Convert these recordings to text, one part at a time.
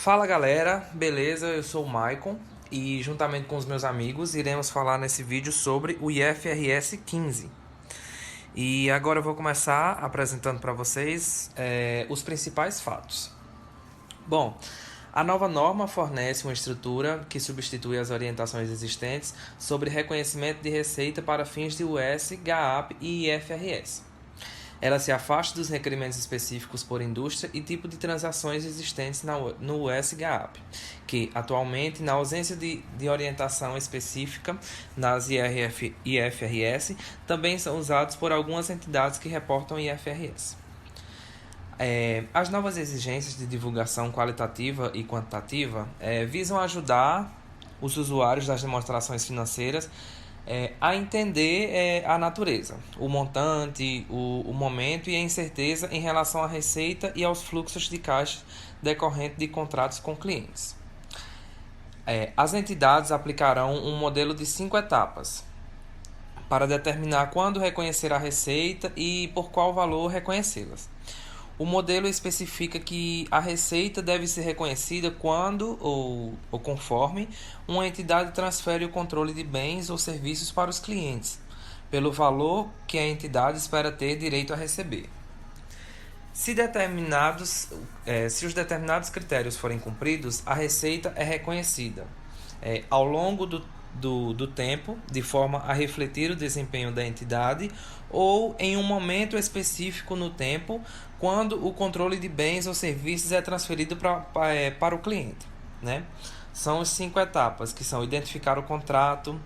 Fala galera, beleza? Eu sou o Maicon e juntamente com os meus amigos iremos falar nesse vídeo sobre o IFRS 15. E agora eu vou começar apresentando para vocês os principais fatos. Bom, a nova norma fornece uma estrutura que substitui as orientações existentes sobre reconhecimento de receita para fins de US, GAAP e IFRS. Ela se afasta dos requerimentos específicos por indústria e tipo de transações existentes no US-GAAP, que, atualmente, na ausência de orientação específica nas IFRS, também são usados por algumas entidades que reportam IFRS. As novas exigências de divulgação qualitativa e quantitativa visam ajudar os usuários das demonstrações financeiras a entender a natureza, o montante, o momento e a incerteza em relação à receita e aos fluxos de caixa decorrentes de contratos com clientes. As entidades aplicarão um modelo de 5 etapas para determinar quando reconhecer a receita e por qual valor reconhecê-las. O modelo especifica que a receita deve ser reconhecida quando ou conforme uma entidade transfere o controle de bens ou serviços para os clientes, pelo valor que a entidade espera ter direito a receber. Se os determinados critérios forem cumpridos, a receita é reconhecida ao longo do tempo, de forma a refletir o desempenho da entidade, ou em um momento específico no tempo, quando o controle de bens ou serviços é transferido para o cliente. Né? São as 5 etapas, que são identificar o contrato,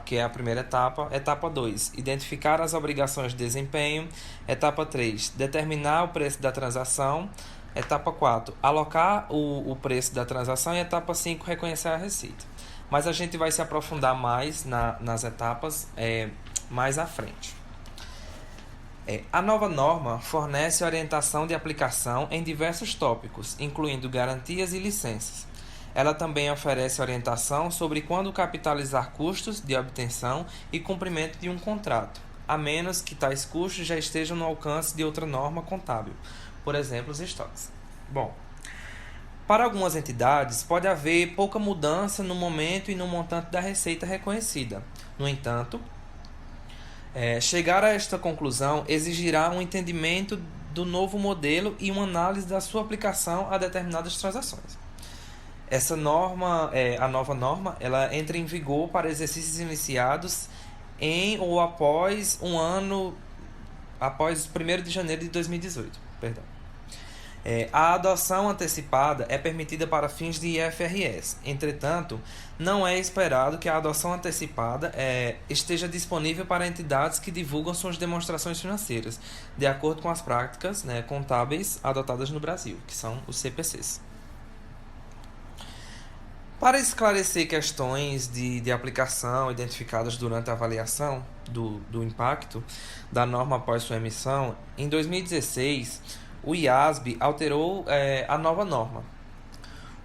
que é a primeira etapa. Etapa 2, identificar as obrigações de desempenho. Etapa 3, determinar o preço da transação. Etapa 4, alocar o preço da transação. E etapa 5, reconhecer a receita. Mas a gente vai se aprofundar mais nas etapas mais à frente. A nova norma fornece orientação de aplicação em diversos tópicos, incluindo garantias e licenças. Ela também oferece orientação sobre quando capitalizar custos de obtenção e cumprimento de um contrato, a menos que tais custos já estejam no alcance de outra norma contábil, por exemplo, os estoques. Bom, para algumas entidades, pode haver pouca mudança no momento e no montante da receita reconhecida. No entanto, chegar a esta conclusão exigirá um entendimento do novo modelo e uma análise da sua aplicação a determinadas transações. Essa norma, a nova norma, ela entra em vigor para exercícios iniciados em ou após após 1º de janeiro de 2018. Perdão. A adoção antecipada é permitida para fins de IFRS. Entretanto, não é esperado que a adoção antecipada esteja disponível para entidades que divulgam suas demonstrações financeiras, de acordo com as práticas contábeis adotadas no Brasil, que são os CPCs. Para esclarecer questões de aplicação identificadas durante a avaliação do impacto da norma após sua emissão, em 2016, o IASB alterou a nova norma.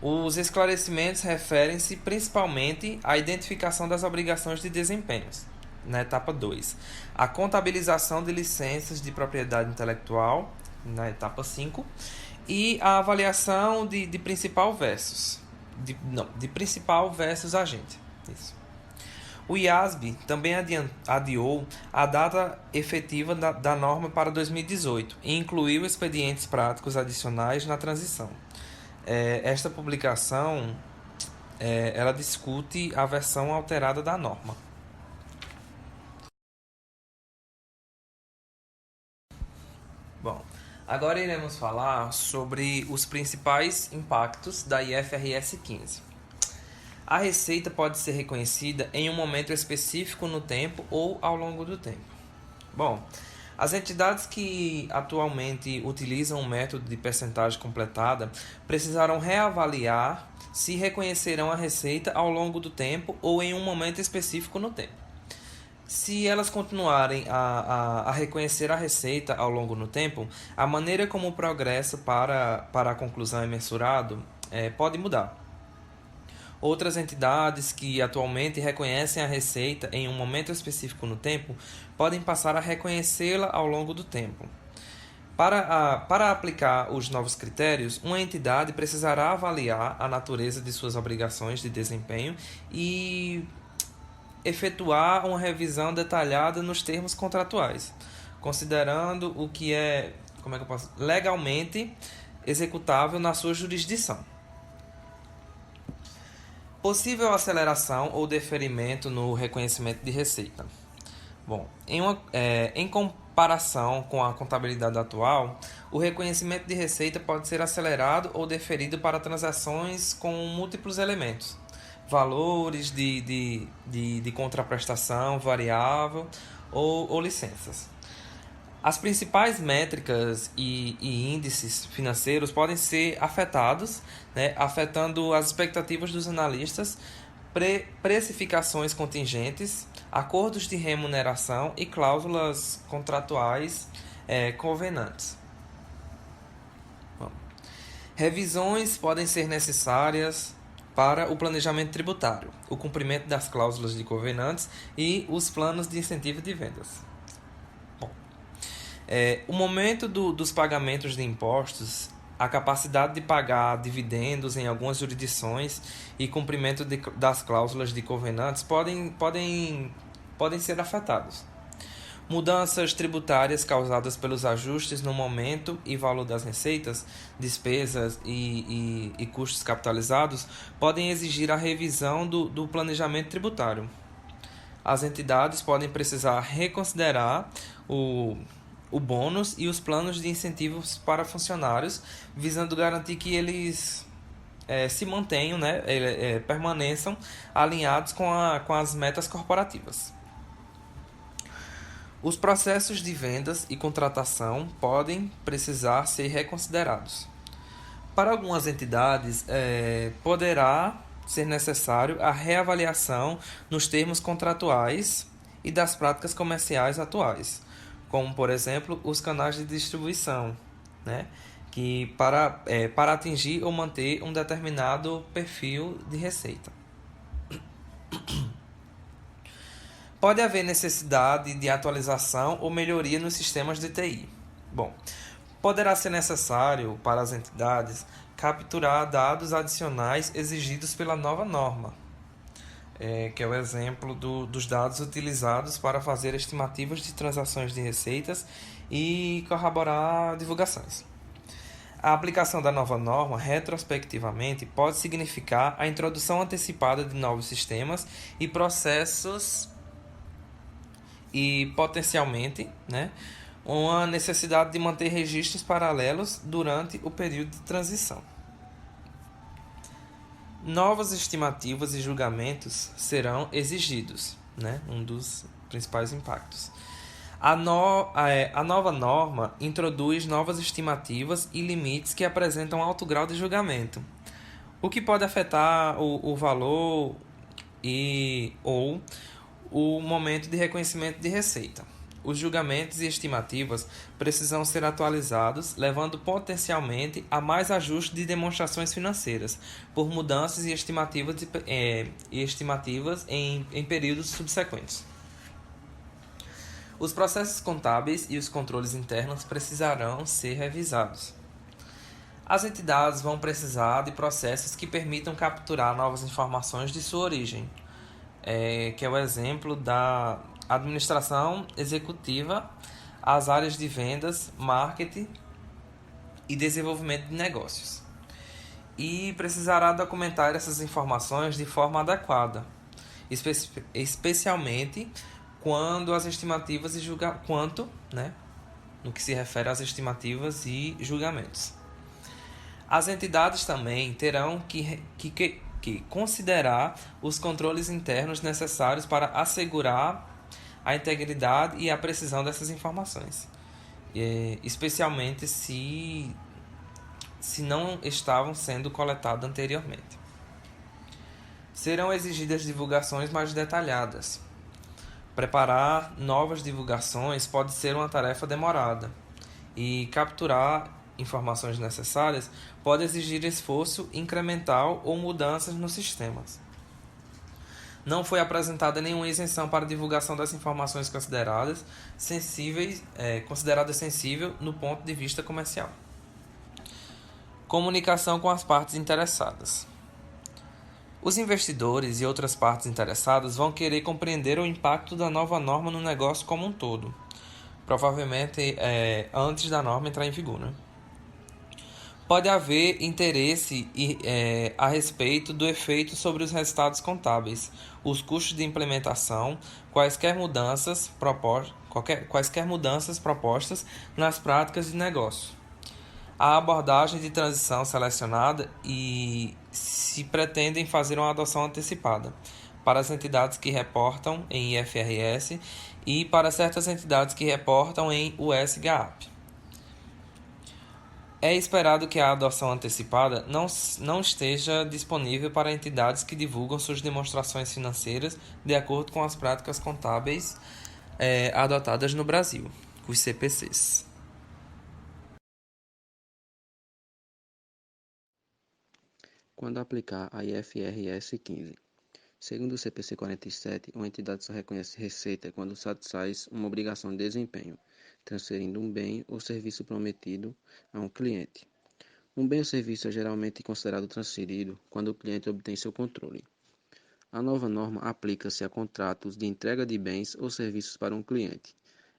Os esclarecimentos referem-se principalmente à identificação das obrigações de desempenhos, na etapa 2, a contabilização de licenças de propriedade intelectual, na etapa 5, e a avaliação de principal versus agente. Isso. O IASB também adiou a data efetiva da norma para 2018 e incluiu expedientes práticos adicionais na transição. Esta publicação ela discute a versão alterada da norma. Bom, agora iremos falar sobre os principais impactos da IFRS 15. A receita pode ser reconhecida em um momento específico no tempo ou ao longo do tempo. Bom, as entidades que atualmente utilizam o método de percentagem completada precisarão reavaliar se reconhecerão a receita ao longo do tempo ou em um momento específico no tempo. Se elas continuarem a reconhecer a receita ao longo do tempo, a maneira como o progresso para a conclusão é mensurado pode mudar. Outras entidades que atualmente reconhecem a receita em um momento específico no tempo podem passar a reconhecê-la ao longo do tempo. Para aplicar os novos critérios, uma entidade precisará avaliar a natureza de suas obrigações de desempenho e efetuar uma revisão detalhada nos termos contratuais, considerando o que é, legalmente executável na sua jurisdição. Possível aceleração ou deferimento no reconhecimento de receita. Bom, em comparação com a contabilidade atual, o reconhecimento de receita pode ser acelerado ou deferido para transações com múltiplos elementos, valores de contraprestação variável ou licenças. As principais métricas e índices financeiros podem ser afetados, né, afetando as expectativas dos analistas, precificações contingentes, acordos de remuneração e cláusulas contratuais covenantes. Bom, revisões podem ser necessárias para o planejamento tributário, o cumprimento das cláusulas de covenantes e os planos de incentivo de vendas. O momento dos pagamentos de impostos, a capacidade de pagar dividendos em algumas jurisdições e cumprimento das cláusulas de covenantes podem ser afetados. Mudanças tributárias causadas pelos ajustes no momento e valor das receitas, despesas e custos capitalizados podem exigir a revisão do planejamento tributário. As entidades podem precisar reconsiderar o bônus e os planos de incentivos para funcionários, visando garantir que eles se mantenham, né, permaneçam alinhados com as metas corporativas. Os processos de vendas e contratação podem precisar ser reconsiderados. Para algumas entidades, poderá ser necessário a reavaliação nos termos contratuais e das práticas comerciais atuais, como, por exemplo, os canais de distribuição, né, que para atingir ou manter um determinado perfil de receita. Pode haver necessidade de atualização ou melhoria nos sistemas de TI. Bom, poderá ser necessário para as entidades capturar dados adicionais exigidos pela nova norma, que é o exemplo dos dados utilizados para fazer estimativas de transações de receitas e corroborar divulgações. A aplicação da nova norma retrospectivamente pode significar a introdução antecipada de novos sistemas e processos e, potencialmente, né, uma necessidade de manter registros paralelos durante o período de transição. Novas estimativas e julgamentos serão exigidos, né? Um dos principais impactos. A nova norma introduz novas estimativas e limites que apresentam alto grau de julgamento, o que pode afetar o valor ou o momento de reconhecimento de receita. Os julgamentos e estimativas precisam ser atualizados, levando potencialmente a mais ajuste de demonstrações financeiras, por mudanças e estimativas em períodos subsequentes. Os processos contábeis e os controles internos precisarão ser revisados. As entidades vão precisar de processos que permitam capturar novas informações de sua origem, que é o exemplo da administração executiva, as áreas de vendas, marketing e desenvolvimento de negócios. E precisará documentar essas informações de forma adequada, especialmente quando as estimativas e no que se refere às estimativas e julgamentos. As entidades também terão que considerar os controles internos necessários para assegurar a integridade e a precisão dessas informações, especialmente se não estavam sendo coletadas anteriormente. Serão exigidas divulgações mais detalhadas. Preparar novas divulgações pode ser uma tarefa demorada, e capturar informações necessárias pode exigir esforço incremental ou mudanças nos sistemas. Não foi apresentada nenhuma isenção para divulgação das informações consideradas sensíveis, consideradas sensível no ponto de vista comercial. Comunicação com as partes interessadas. Os investidores e outras partes interessadas vão querer compreender o impacto da nova norma no negócio como um todo, provavelmente antes da norma entrar em vigor, né? Pode haver interesse a respeito do efeito sobre os resultados contábeis, os custos de implementação, quaisquer mudanças propostas nas práticas de negócio, a abordagem de transição selecionada e se pretendem fazer uma adoção antecipada para as entidades que reportam em IFRS e para certas entidades que reportam em US-GAAP. É esperado que a adoção antecipada não esteja disponível para entidades que divulgam suas demonstrações financeiras de acordo com as práticas contábeis adotadas no Brasil, os CPCs. Quando aplicar a IFRS 15. Segundo o CPC 47, uma entidade só reconhece receita quando satisfaz uma obrigação de desempenho, transferindo um bem ou serviço prometido a um cliente. Um bem ou serviço é geralmente considerado transferido quando o cliente obtém seu controle. A nova norma aplica-se a contratos de entrega de bens ou serviços para um cliente,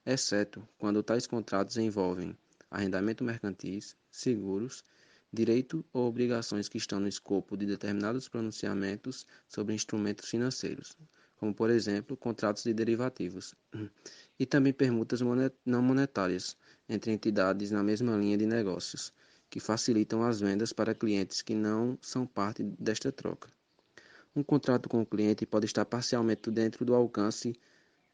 exceto quando tais contratos envolvem arrendamento mercantis, seguros, direito ou obrigações que estão no escopo de determinados pronunciamentos sobre instrumentos financeiros, como por exemplo contratos de derivativos, e também permutas não monetárias entre entidades na mesma linha de negócios, que facilitam as vendas para clientes que não são parte desta troca. Um contrato com o cliente pode estar parcialmente dentro do alcance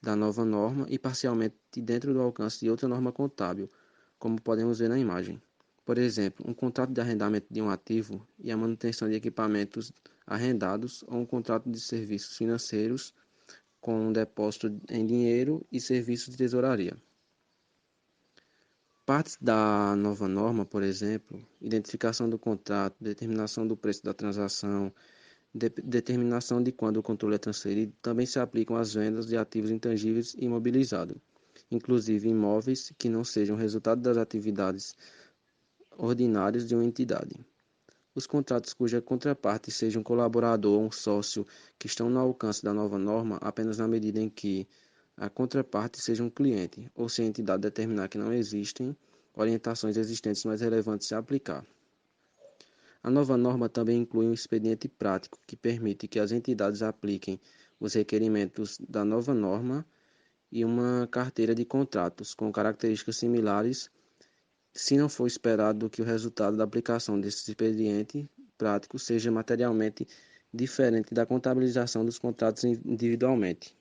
da nova norma e parcialmente dentro do alcance de outra norma contábil, como podemos ver na imagem. Por exemplo, um contrato de arrendamento de um ativo e a manutenção de equipamentos arrendados ou um contrato de serviços financeiros com um depósito em dinheiro e serviços de tesouraria. Partes da nova norma, por exemplo, identificação do contrato, determinação do preço da transação, determinação de quando o controle é transferido, também se aplicam às vendas de ativos intangíveis e imobilizados, inclusive imóveis que não sejam resultado das atividades ordinárias de uma entidade. Os contratos cuja contraparte seja um colaborador ou um sócio que estão no alcance da nova norma apenas na medida em que a contraparte seja um cliente, ou se a entidade determinar que não existem orientações existentes mais relevantes a aplicar. A nova norma também inclui um expediente prático que permite que as entidades apliquem os requerimentos da nova norma e uma carteira de contratos com características similares, se não for esperado que o resultado da aplicação desse expediente prático seja materialmente diferente da contabilização dos contratos individualmente.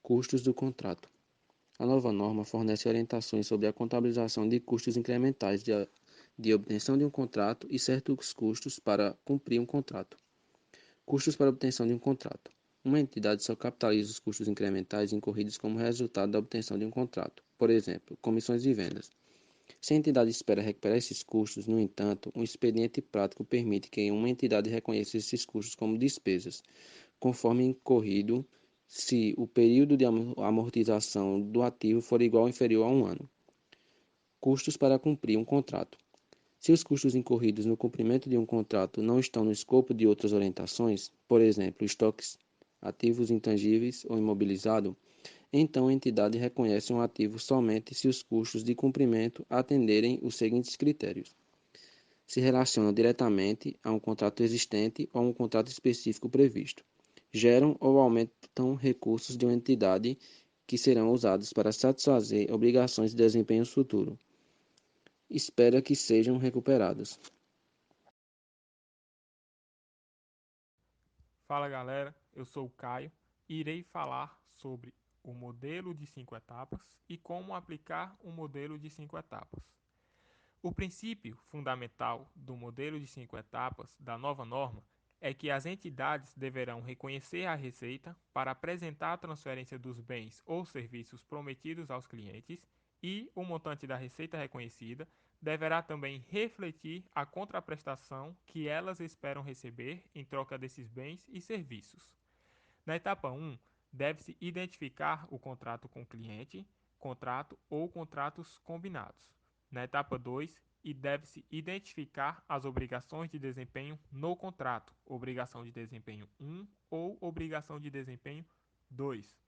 Custos do contrato. A nova norma fornece orientações sobre a contabilização de custos incrementais de obtenção de um contrato e certos custos para cumprir um contrato. Custos para obtenção de um contrato. Uma entidade só capitaliza os custos incrementais incorridos como resultado da obtenção de um contrato, por exemplo, comissões de vendas. Se a entidade espera recuperar esses custos, no entanto, um expediente prático permite que uma entidade reconheça esses custos como despesas, conforme incorrido se o período de amortização do ativo for igual ou inferior a um ano. Custos para cumprir um contrato. Se os custos incorridos no cumprimento de um contrato não estão no escopo de outras orientações, por exemplo, estoques, ativos intangíveis ou imobilizado, então a entidade reconhece um ativo somente se os custos de cumprimento atenderem os seguintes critérios: se relacionam diretamente a um contrato existente ou a um contrato específico previsto, geram ou aumentam recursos de uma entidade que serão usados para satisfazer obrigações de desempenho futuro, espera que sejam recuperados. Fala galera, eu sou o Caio e irei falar sobre o modelo de 5 etapas e como aplicar um modelo de 5 etapas. O princípio fundamental do modelo de 5 etapas da nova norma é que as entidades deverão reconhecer a receita para apresentar a transferência dos bens ou serviços prometidos aos clientes e o montante da receita reconhecida deverá também refletir a contraprestação que elas esperam receber em troca desses bens e serviços. Na etapa 1, deve-se identificar o contrato com o cliente, contrato ou contratos combinados. Na etapa 2, deve-se identificar as obrigações de desempenho no contrato, obrigação de desempenho 1 ou obrigação de desempenho 2.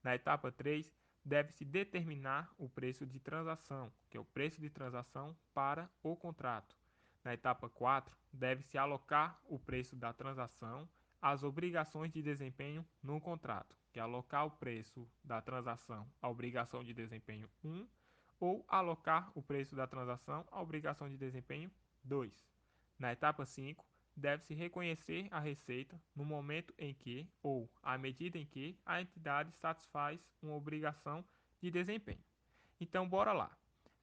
Na etapa 3, deve-se determinar o preço de transação, que é o preço de transação para o contrato. Na etapa 4, deve-se alocar o preço da transação às obrigações de desempenho no contrato, que é alocar o preço da transação à obrigação de desempenho 1 ou alocar o preço da transação à obrigação de desempenho 2. Na etapa 5, deve-se reconhecer a receita no momento em que ou à medida em que a entidade satisfaz uma obrigação de desempenho. Então, bora lá.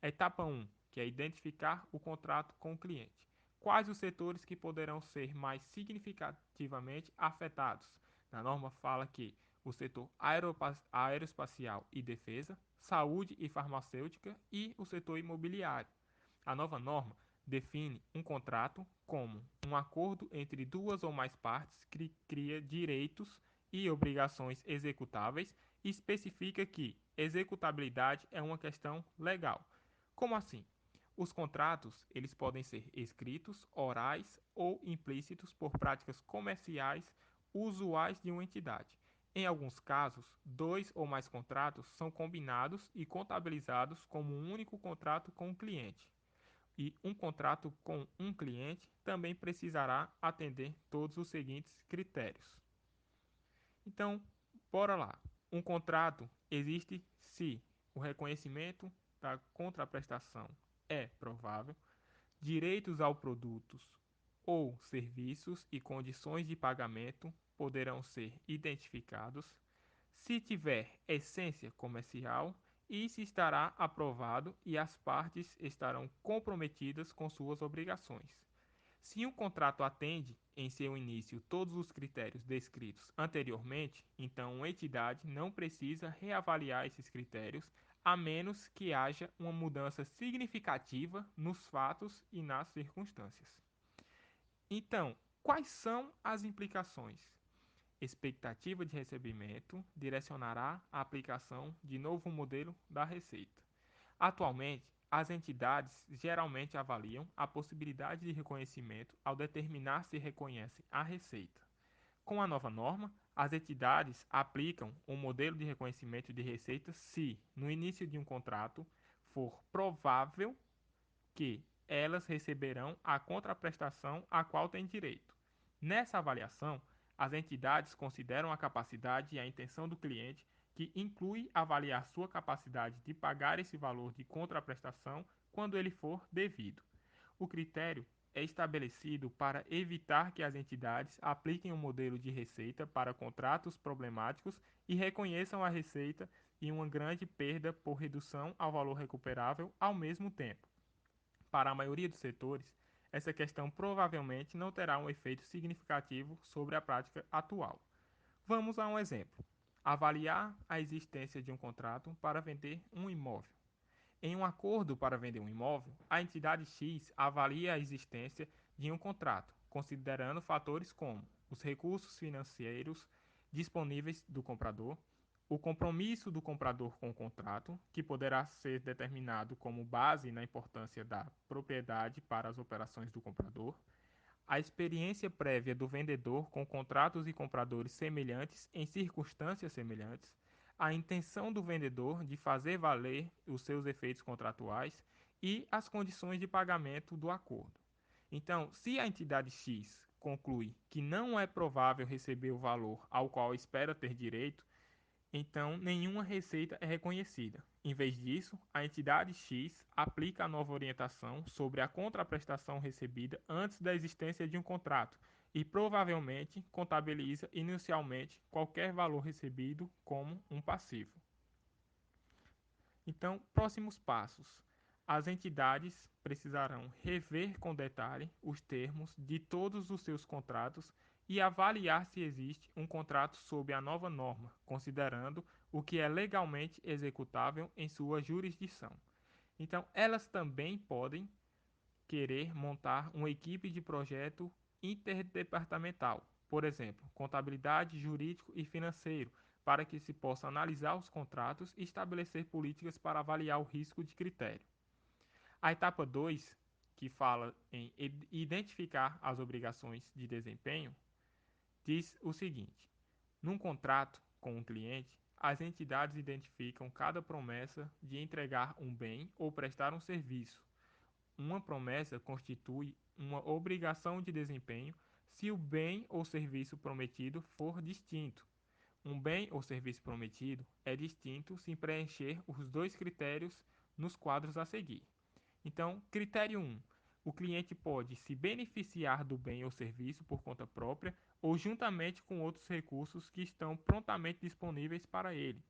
Etapa 1, que é identificar o contrato com o cliente. Quais os setores que poderão ser mais significativamente afetados? Na norma fala que o setor aeroespacial e defesa, saúde e farmacêutica e o setor imobiliário. A nova norma define um contrato como um acordo entre duas ou mais partes que cria direitos e obrigações executáveis e especifica que executabilidade é uma questão legal. Como assim? Os contratos, eles podem ser escritos, orais ou implícitos por práticas comerciais usuais de uma entidade. Em alguns casos, dois ou mais contratos são combinados e contabilizados como um único contrato com o cliente. E um contrato com um cliente também precisará atender todos os seguintes critérios. Então, bora lá. Um contrato existe se o reconhecimento da contraprestação é provável, direitos ao produtos ou serviços e condições de pagamento poderão ser identificados, se tiver essência comercial e se estará aprovado e as partes estarão comprometidas com suas obrigações. Se um contrato atende, em seu início, todos os critérios descritos anteriormente, então uma entidade não precisa reavaliar esses critérios, a menos que haja uma mudança significativa nos fatos e nas circunstâncias. Então, quais são as implicações? Expectativa de recebimento direcionará a aplicação de novo modelo da receita. Atualmente, as entidades geralmente avaliam a possibilidade de reconhecimento ao determinar se reconhecem a receita. Com a nova norma, as entidades aplicam o modelo de reconhecimento de receita se, no início de um contrato, for provável que elas receberão a contraprestação a qual têm direito. Nessa avaliação, as entidades consideram a capacidade e a intenção do cliente, que inclui avaliar sua capacidade de pagar esse valor de contraprestação quando ele for devido. O critério é estabelecido para evitar que as entidades apliquem um modelo de receita para contratos problemáticos e reconheçam a receita e uma grande perda por redução ao valor recuperável ao mesmo tempo. Para a maioria dos setores, essa questão provavelmente não terá um efeito significativo sobre a prática atual. Vamos a um exemplo. Avaliar a existência de um contrato para vender um imóvel. Em um acordo para vender um imóvel, a entidade X avalia a existência de um contrato, considerando fatores como os recursos financeiros disponíveis do comprador, o compromisso do comprador com o contrato, que poderá ser determinado como base na importância da propriedade para as operações do comprador, a experiência prévia do vendedor com contratos e compradores semelhantes em circunstâncias semelhantes, a intenção do vendedor de fazer valer os seus efeitos contratuais e as condições de pagamento do acordo. Então, se a entidade X conclui que não é provável receber o valor ao qual espera ter direito, então nenhuma receita é reconhecida. Em vez disso, a entidade X aplica a nova orientação sobre a contraprestação recebida antes da existência de um contrato e provavelmente contabiliza inicialmente qualquer valor recebido como um passivo. Então, próximos passos. As entidades precisarão rever com detalhe os termos de todos os seus contratos e avaliar se existe um contrato sob a nova norma, considerando o que é legalmente executável em sua jurisdição. Então, elas também podem querer montar uma equipe de projeto interdepartamental, por exemplo, contabilidade, jurídico e financeiro, para que se possa analisar os contratos e estabelecer políticas para avaliar o risco de critério. A etapa 2, que fala em identificar as obrigações de desempenho, diz o seguinte: num contrato com um cliente, as entidades identificam cada promessa de entregar um bem ou prestar um serviço. Uma promessa constitui uma obrigação de desempenho se o bem ou serviço prometido for distinto. Um bem ou serviço prometido é distinto se preencher os dois critérios nos quadros a seguir. Então, critério 1. O cliente pode se beneficiar do bem ou serviço por conta própria ou juntamente com outros recursos que estão prontamente disponíveis para ele.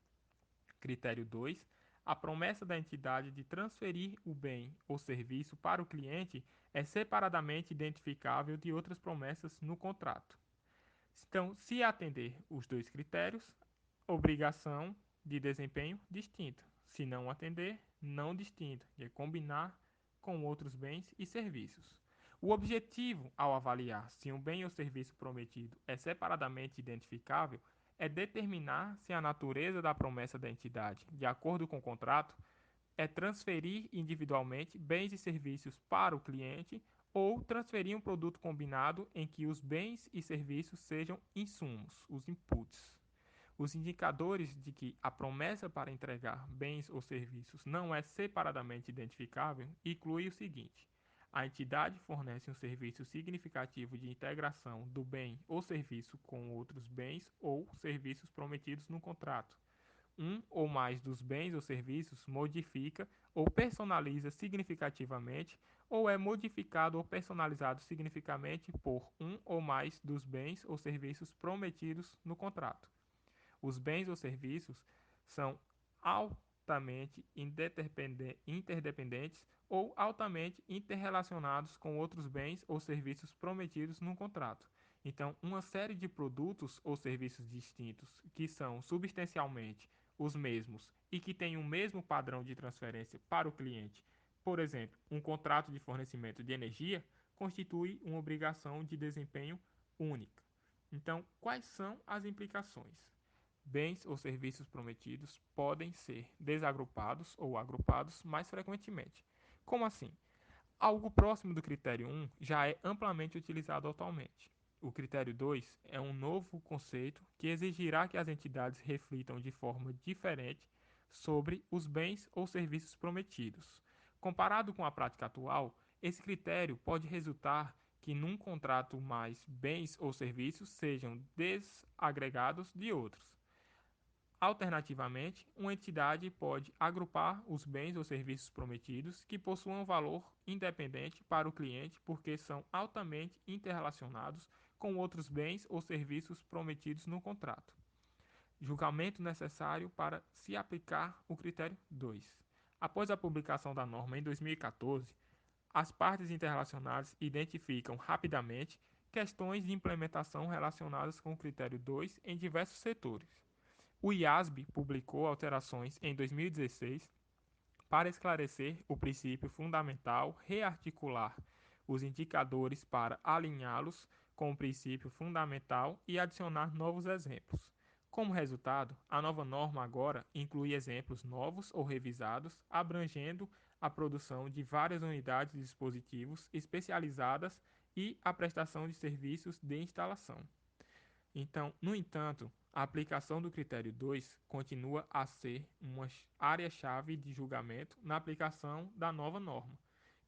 Critério 2. A promessa da entidade de transferir o bem ou serviço para o cliente é separadamente identificável de outras promessas no contrato. Então, se atender os dois critérios, obrigação de desempenho distinta. Se não atender, não distinta, que é combinar com outros bens e serviços. O objetivo ao avaliar se um bem ou serviço prometido é separadamente identificável é determinar se a natureza da promessa da entidade, de acordo com o contrato, é transferir individualmente bens e serviços para o cliente ou transferir um produto combinado em que os bens e serviços sejam insumos, os inputs. Os indicadores de que a promessa para entregar bens ou serviços não é separadamente identificável incluem o seguinte: a entidade fornece um serviço significativo de integração do bem ou serviço com outros bens ou serviços prometidos no contrato. Um ou mais dos bens ou serviços modifica ou personaliza significativamente ou é modificado ou personalizado significativamente por um ou mais dos bens ou serviços prometidos no contrato. Os bens ou serviços são altamente interdependentes ou altamente interrelacionados com outros bens ou serviços prometidos no contrato. Então, uma série de produtos ou serviços distintos que são substancialmente os mesmos e que têm o mesmo padrão de transferência para o cliente, por exemplo, um contrato de fornecimento de energia, constitui uma obrigação de desempenho única. Então, quais são as implicações? Bens ou serviços prometidos podem ser desagrupados ou agrupados mais frequentemente. Como assim? Algo próximo do critério 1 já é amplamente utilizado atualmente. O critério 2 é um novo conceito que exigirá que as entidades reflitam de forma diferente sobre os bens ou serviços prometidos. Comparado com a prática atual, esse critério pode resultar que num contrato mais bens ou serviços sejam desagregados de outros. Alternativamente, uma entidade pode agrupar os bens ou serviços prometidos que possuam valor independente para o cliente porque são altamente interrelacionados com outros bens ou serviços prometidos no contrato. Julgamento necessário para se aplicar o critério 2. Após a publicação da norma em 2014, as partes interrelacionadas identificam rapidamente questões de implementação relacionadas com o critério 2 em diversos setores. O IASB publicou alterações em 2016 para esclarecer o princípio fundamental, rearticular os indicadores para alinhá-los com o princípio fundamental e adicionar novos exemplos. Como resultado, a nova norma agora inclui exemplos novos ou revisados, abrangendo a produção de várias unidades de dispositivos especializadas e a prestação de serviços de instalação. Então, no entanto, a aplicação do critério 2 continua a ser uma área-chave de julgamento na aplicação da nova norma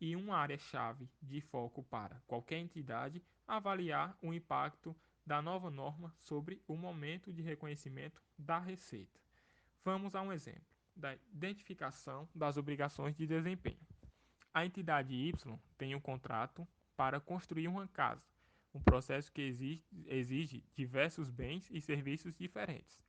e uma área-chave de foco para qualquer entidade avaliar o impacto da nova norma sobre o momento de reconhecimento da receita. Vamos a um exemplo da identificação das obrigações de desempenho. A entidade Y tem um contrato para construir uma casa, um processo que exige diversos bens e serviços diferentes.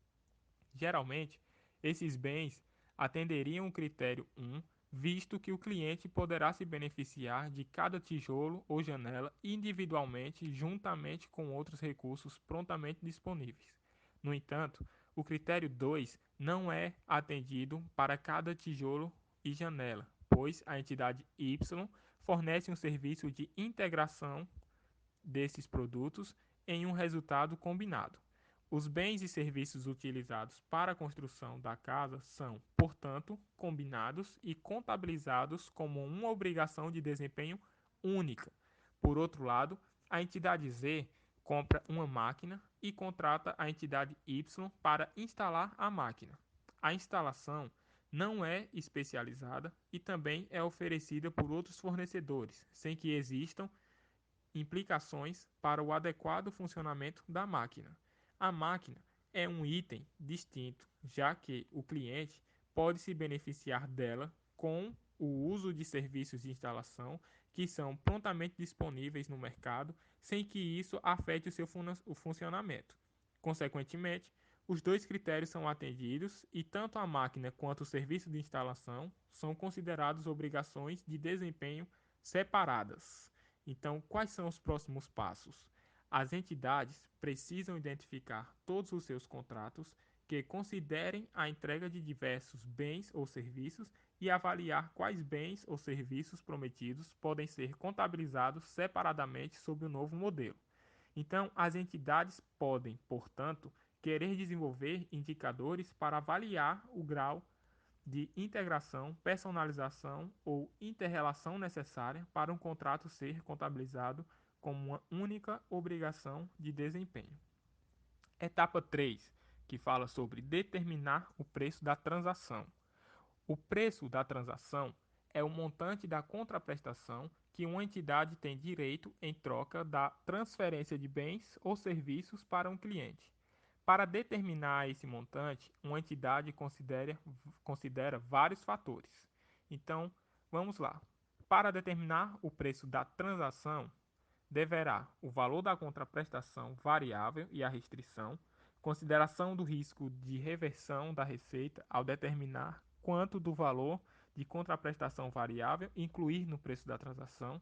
Geralmente, esses bens atenderiam o critério 1, visto que o cliente poderá se beneficiar de cada tijolo ou janela individualmente, juntamente com outros recursos prontamente disponíveis. No entanto, o critério 2 não é atendido para cada tijolo e janela, pois a entidade Y fornece um serviço de integração desses produtos em um resultado combinado. Os bens e serviços utilizados para a construção da casa são, portanto, combinados e contabilizados como uma obrigação de desempenho única. Por outro lado, a entidade Z compra uma máquina e contrata a entidade Y para instalar a máquina. A instalação não é especializada e também é oferecida por outros fornecedores, sem que existam implicações para o adequado funcionamento da máquina. A máquina é um item distinto, já que o cliente pode se beneficiar dela com o uso de serviços de instalação que são prontamente disponíveis no mercado, sem que isso afete o funcionamento. Consequentemente, os dois critérios são atendidos e tanto a máquina quanto o serviço de instalação são considerados obrigações de desempenho separadas. Então, quais são os próximos passos? As entidades precisam identificar todos os seus contratos que considerem a entrega de diversos bens ou serviços e avaliar quais bens ou serviços prometidos podem ser contabilizados separadamente sob o novo modelo. Então, as entidades podem, portanto, querer desenvolver indicadores para avaliar o grau de integração, personalização ou interrelação necessária para um contrato ser contabilizado como uma única obrigação de desempenho. Etapa 3, que fala sobre determinar o preço da transação. O preço da transação é o montante da contraprestação que uma entidade tem direito em troca da transferência de bens ou serviços para um cliente. Para determinar esse montante, uma entidade considera vários fatores. Então, vamos lá. Para determinar o preço da transação, deverá o valor da contraprestação variável e a restrição, consideração do risco de reversão da receita ao determinar quanto do valor de contraprestação variável incluir no preço da transação.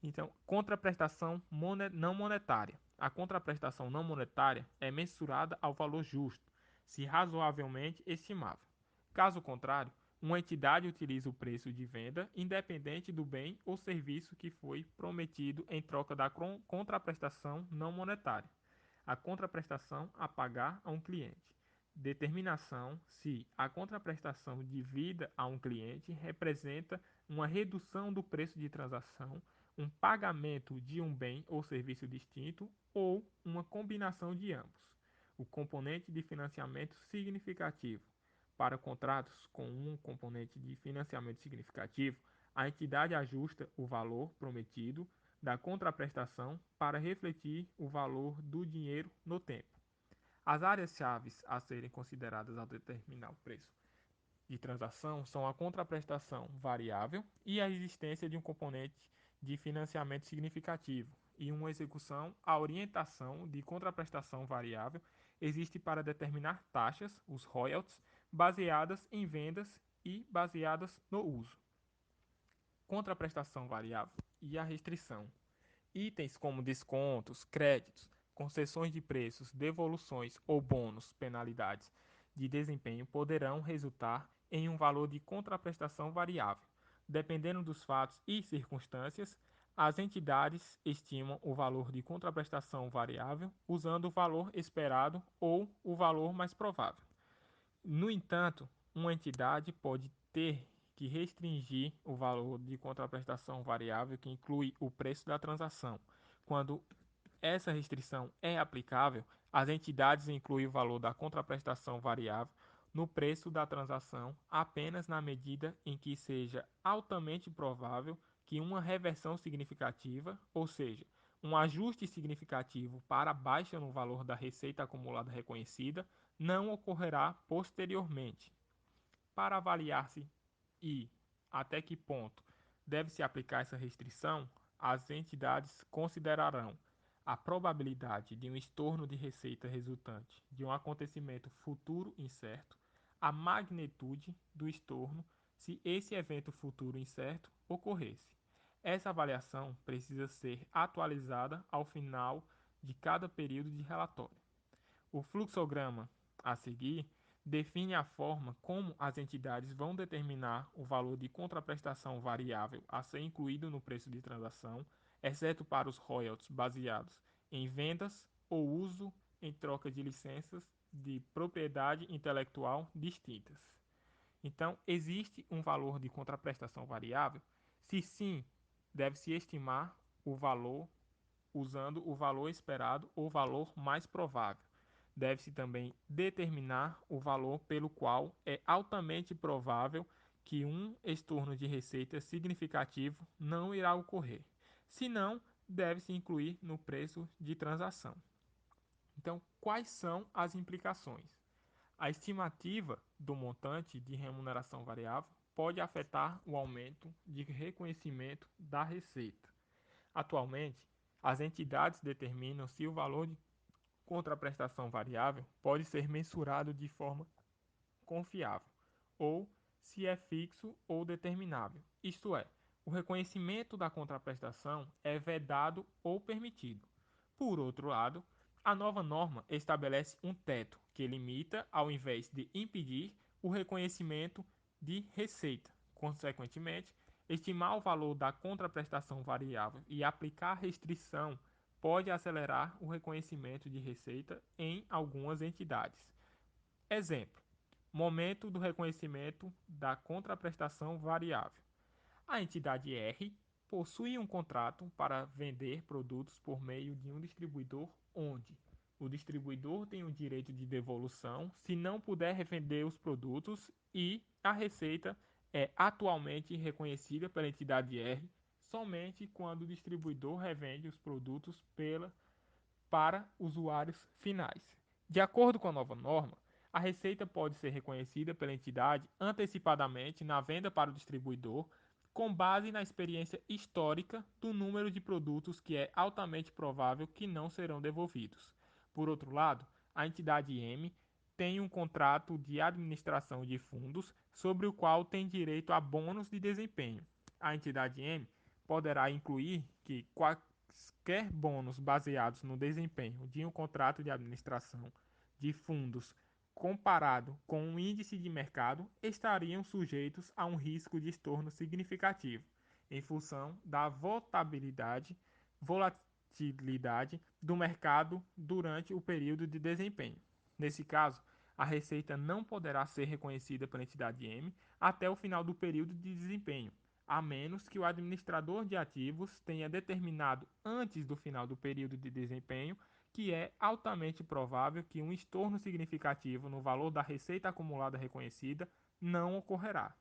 Então, contraprestação não monetária. A contraprestação não monetária é mensurada ao valor justo, se razoavelmente estimável. Caso contrário, uma entidade utiliza o preço de venda independente do bem ou serviço que foi prometido em troca da contraprestação não monetária. A contraprestação a pagar a um cliente. Determinação se a contraprestação devida a um cliente representa uma redução do preço de transação, um pagamento de um bem ou serviço distinto ou uma combinação de ambos. O componente de financiamento significativo. Para contratos com um componente de financiamento significativo, a entidade ajusta o valor prometido da contraprestação para refletir o valor do dinheiro no tempo. As áreas-chave a serem consideradas ao determinar o preço de transação são a contraprestação variável e a existência de um componente de financiamento significativo. E uma execução, a orientação de contraprestação variável existe para determinar taxas, os royalties, baseadas em vendas e baseadas no uso. Contraprestação variável e a restrição. Itens como descontos, créditos, concessões de preços, devoluções ou bônus, penalidades de desempenho poderão resultar em um valor de contraprestação variável. Dependendo dos fatos e circunstâncias, as entidades estimam o valor de contraprestação variável usando o valor esperado ou o valor mais provável. No entanto, uma entidade pode ter que restringir o valor de contraprestação variável que inclui o preço da transação. Quando essa restrição é aplicável, as entidades incluem o valor da contraprestação variável no preço da transação apenas na medida em que seja altamente provável que uma reversão significativa, ou seja, um ajuste significativo para baixa no valor da receita acumulada reconhecida, não ocorrerá posteriormente. Para avaliar-se e até que ponto deve-se aplicar essa restrição, as entidades considerarão a probabilidade de um estorno de receita resultante de um acontecimento futuro incerto, a magnitude do estorno se esse evento futuro incerto ocorresse. Essa avaliação precisa ser atualizada ao final de cada período de relatório. O fluxograma a seguir define a forma como as entidades vão determinar o valor de contraprestação variável a ser incluído no preço de transação, exceto para os royalties baseados em vendas ou uso em troca de licenças de propriedade intelectual distintas. Então, existe um valor de contraprestação variável? Se sim, deve-se estimar o valor usando o valor esperado ou valor mais provável. Deve-se também determinar o valor pelo qual é altamente provável que um estorno de receita significativo não irá ocorrer. Se não, deve-se incluir no preço de transação. Então, quais são as implicações? A estimativa do montante de remuneração variável pode afetar o aumento de reconhecimento da receita. Atualmente, as entidades determinam se o valor de contraprestação variável pode ser mensurado de forma confiável, ou se é fixo ou determinável. Isto é, o reconhecimento da contraprestação é vedado ou permitido. Por outro lado, a nova norma estabelece um teto que limita, ao invés de impedir, o reconhecimento de receita. Consequentemente, estimar o valor da contraprestação variável e aplicar restrição pode acelerar o reconhecimento de receita em algumas entidades. Exemplo: momento do reconhecimento da contraprestação variável. A entidade R possui um contrato para vender produtos por meio de um distribuidor onde o distribuidor tem o direito de devolução se não puder revender os produtos e a receita é atualmente reconhecida pela entidade R somente quando o distribuidor revende os produtos para usuários finais. De acordo com a nova norma, a receita pode ser reconhecida pela entidade antecipadamente na venda para o distribuidor, com base na experiência histórica do número de produtos que é altamente provável que não serão devolvidos. Por outro lado, a entidade M tem um contrato de administração de fundos sobre o qual tem direito a bônus de desempenho. A entidade M poderá incluir que quaisquer bônus baseados no desempenho de um contrato de administração de fundos comparado com um índice de mercado estariam sujeitos a um risco de estorno significativo, em função da volatilidade do mercado durante o período de desempenho. Nesse caso, a receita não poderá ser reconhecida pela entidade M até o final do período de desempenho, a menos que o administrador de ativos tenha determinado antes do final do período de desempenho que é altamente provável que um estorno significativo no valor da receita acumulada reconhecida não ocorrerá.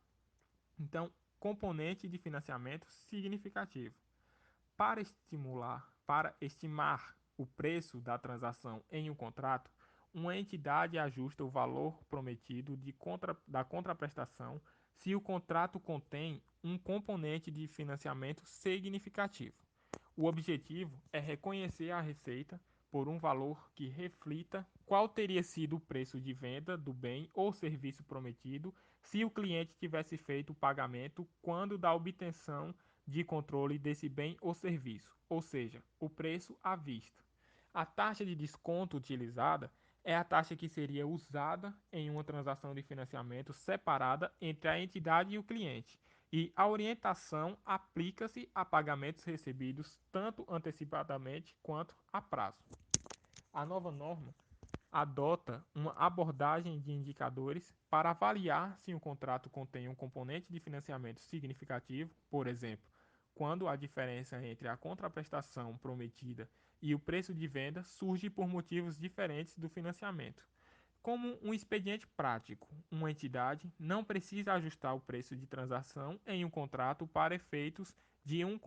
Então, componente de financiamento significativo. Para estimar o preço da transação em um contrato, uma entidade ajusta o valor prometido da contraprestação se o contrato contém um componente de financiamento significativo. O objetivo é reconhecer a receita por um valor que reflita qual teria sido o preço de venda do bem ou serviço prometido se o cliente tivesse feito o pagamento quando da obtenção de controle desse bem ou serviço, ou seja, o preço à vista. A taxa de desconto utilizada é a taxa que seria usada em uma transação de financiamento separada entre a entidade e o cliente, e a orientação aplica-se a pagamentos recebidos tanto antecipadamente quanto a prazo. A nova norma adota uma abordagem de indicadores para avaliar se um contrato contém um componente de financiamento significativo, por exemplo, quando a diferença entre a contraprestação prometida e o preço de venda surge por motivos diferentes do financiamento. Como um expediente prático, uma entidade não precisa ajustar o preço de transação em um contrato para efeitos de um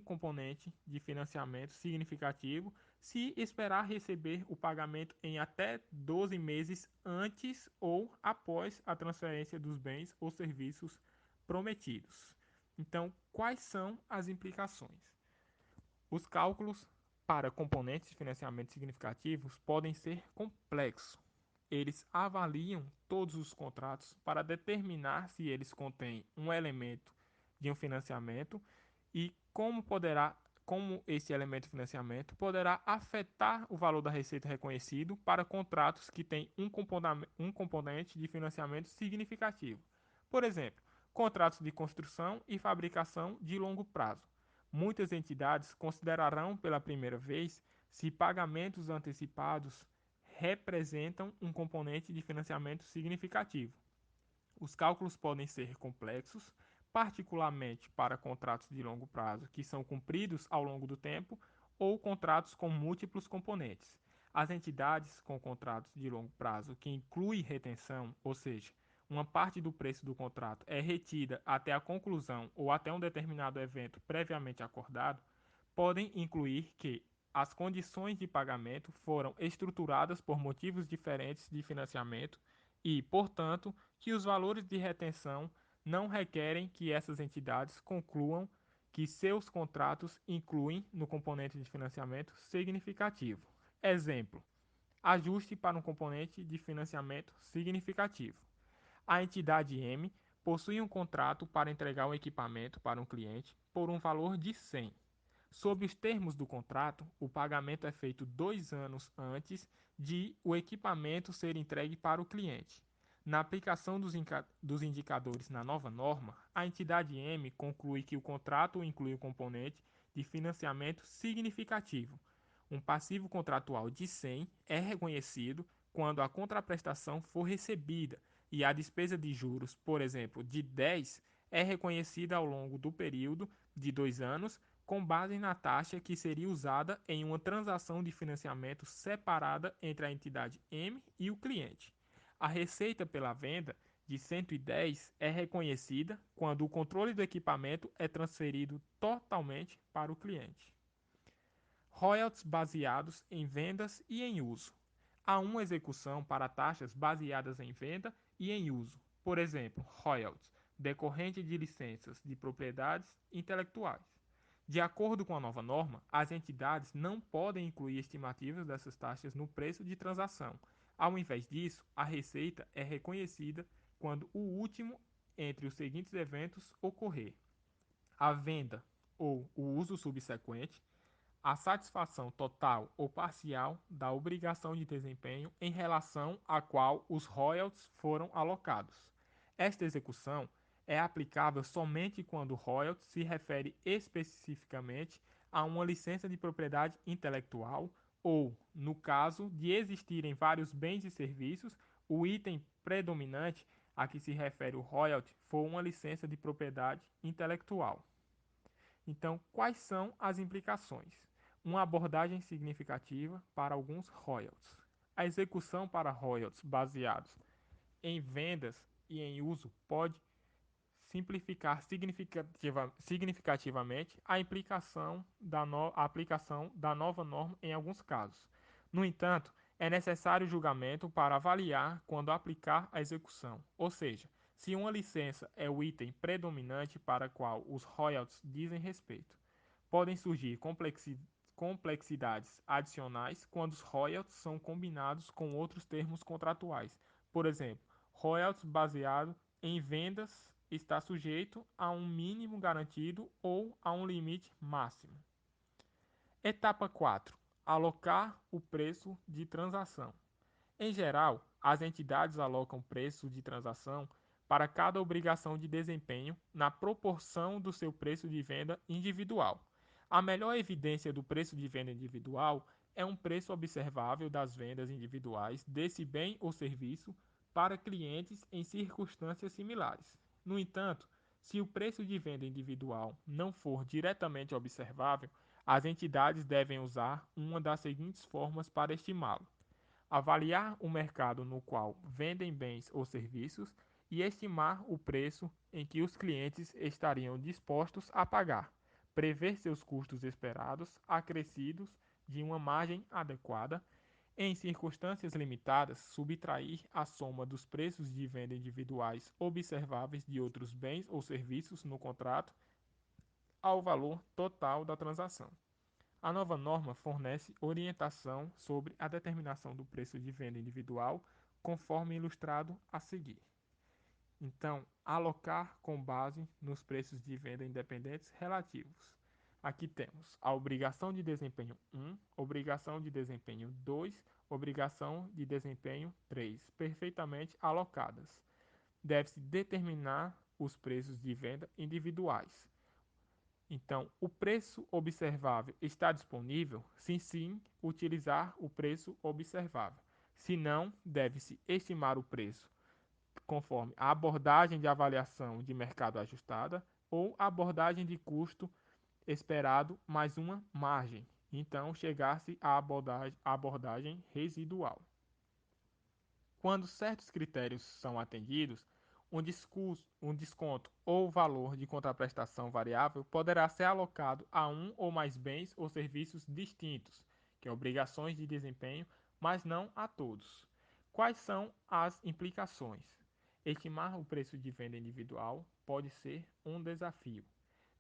componente de financiamento significativo se esperar receber o pagamento em até 12 meses antes ou após a transferência dos bens ou serviços prometidos. Então, quais são as implicações? Os cálculos para componentes de financiamento significativos podem ser complexos. Eles avaliam todos os contratos para determinar se eles contêm um elemento de um financiamento e como poderá como esse elemento de financiamento poderá afetar o valor da receita reconhecido para contratos que têm um componente de financiamento significativo. Por exemplo, contratos de construção e fabricação de longo prazo. Muitas entidades considerarão pela primeira vez se pagamentos antecipados representam um componente de financiamento significativo. Os cálculos podem ser complexos, particularmente para contratos de longo prazo que são cumpridos ao longo do tempo ou contratos com múltiplos componentes. As entidades com contratos de longo prazo que incluem retenção, ou seja, uma parte do preço do contrato é retida até a conclusão ou até um determinado evento previamente acordado, podem incluir que as condições de pagamento foram estruturadas por motivos diferentes de financiamento e, portanto, que os valores de retenção não requerem que essas entidades concluam que seus contratos incluem no componente de financiamento significativo. Exemplo: ajuste para um componente de financiamento significativo. A entidade M possui um contrato para entregar um equipamento para um cliente por um valor de 100. Sob os termos do contrato, o pagamento é feito 2 anos antes de o equipamento ser entregue para o cliente. Na aplicação dos indicadores na nova norma, a entidade M conclui que o contrato inclui o componente de financiamento significativo. Um passivo contratual de 100 é reconhecido quando a contraprestação for recebida e a despesa de juros, por exemplo, de 10, é reconhecida ao longo do período de 2 anos com base na taxa que seria usada em uma transação de financiamento separada entre a entidade M e o cliente. A receita pela venda de 110 é reconhecida quando o controle do equipamento é transferido totalmente para o cliente. Royalties baseados em vendas e em uso. Há uma execução para taxas baseadas em venda e em uso. Por exemplo, royalties decorrente de licenças de propriedades intelectuais. De acordo com a nova norma, as entidades não podem incluir estimativas dessas taxas no preço de transação. Ao invés disso, a receita é reconhecida quando o último entre os seguintes eventos ocorrer: a venda ou o uso subsequente, a satisfação total ou parcial da obrigação de desempenho em relação à qual os royalties foram alocados. Esta execução é aplicável somente quando o royalties se refere especificamente a uma licença de propriedade intelectual ou, no caso de existirem vários bens e serviços, o item predominante a que se refere o royalty for uma licença de propriedade intelectual. Então, quais são as implicações? Uma abordagem significativa para alguns royalties. A execução para royalties baseados em vendas e em uso pode simplificar significativamente a aplicação da nova norma em alguns casos. No entanto, é necessário julgamento para avaliar quando aplicar a execução, ou seja, se uma licença é o item predominante para qual os royalties dizem respeito. Podem surgir complexidades adicionais quando os royalties são combinados com outros termos contratuais. Por exemplo, royalties baseado em vendas está sujeito a um mínimo garantido ou a um limite máximo. Etapa 4. Alocar o preço de transação. Em geral, as entidades alocam preço de transação para cada obrigação de desempenho na proporção do seu preço de venda individual. A melhor evidência do preço de venda individual é um preço observável das vendas individuais desse bem ou serviço para clientes em circunstâncias similares. No entanto, se o preço de venda individual não for diretamente observável, as entidades devem usar uma das seguintes formas para estimá-lo: avaliar o mercado no qual vendem bens ou serviços e estimar o preço em que os clientes estariam dispostos a pagar, prever seus custos esperados acrescidos de uma margem adequada, em circunstâncias limitadas, subtrair a soma dos preços de venda individuais observáveis de outros bens ou serviços no contrato ao valor total da transação. A nova norma fornece orientação sobre a determinação do preço de venda individual, conforme ilustrado a seguir. Então, alocar com base nos preços de venda independentes relativos. Aqui temos a obrigação de desempenho 1, obrigação de desempenho 2, obrigação de desempenho 3, perfeitamente alocadas. Deve-se determinar os preços de venda individuais. Então, o preço observável está disponível? Se sim, utilizar o preço observável. Se não, deve-se estimar o preço conforme a abordagem de avaliação de mercado ajustada ou a abordagem de custo esperado mais uma margem. Então, chegar-se à abordagem residual. Quando certos critérios são atendidos, um desconto ou valor de contraprestação variável poderá ser alocado a um ou mais bens ou serviços distintos, que é obrigações de desempenho, mas não a todos. Quais são as implicações? Estimar o preço de venda individual pode ser um desafio.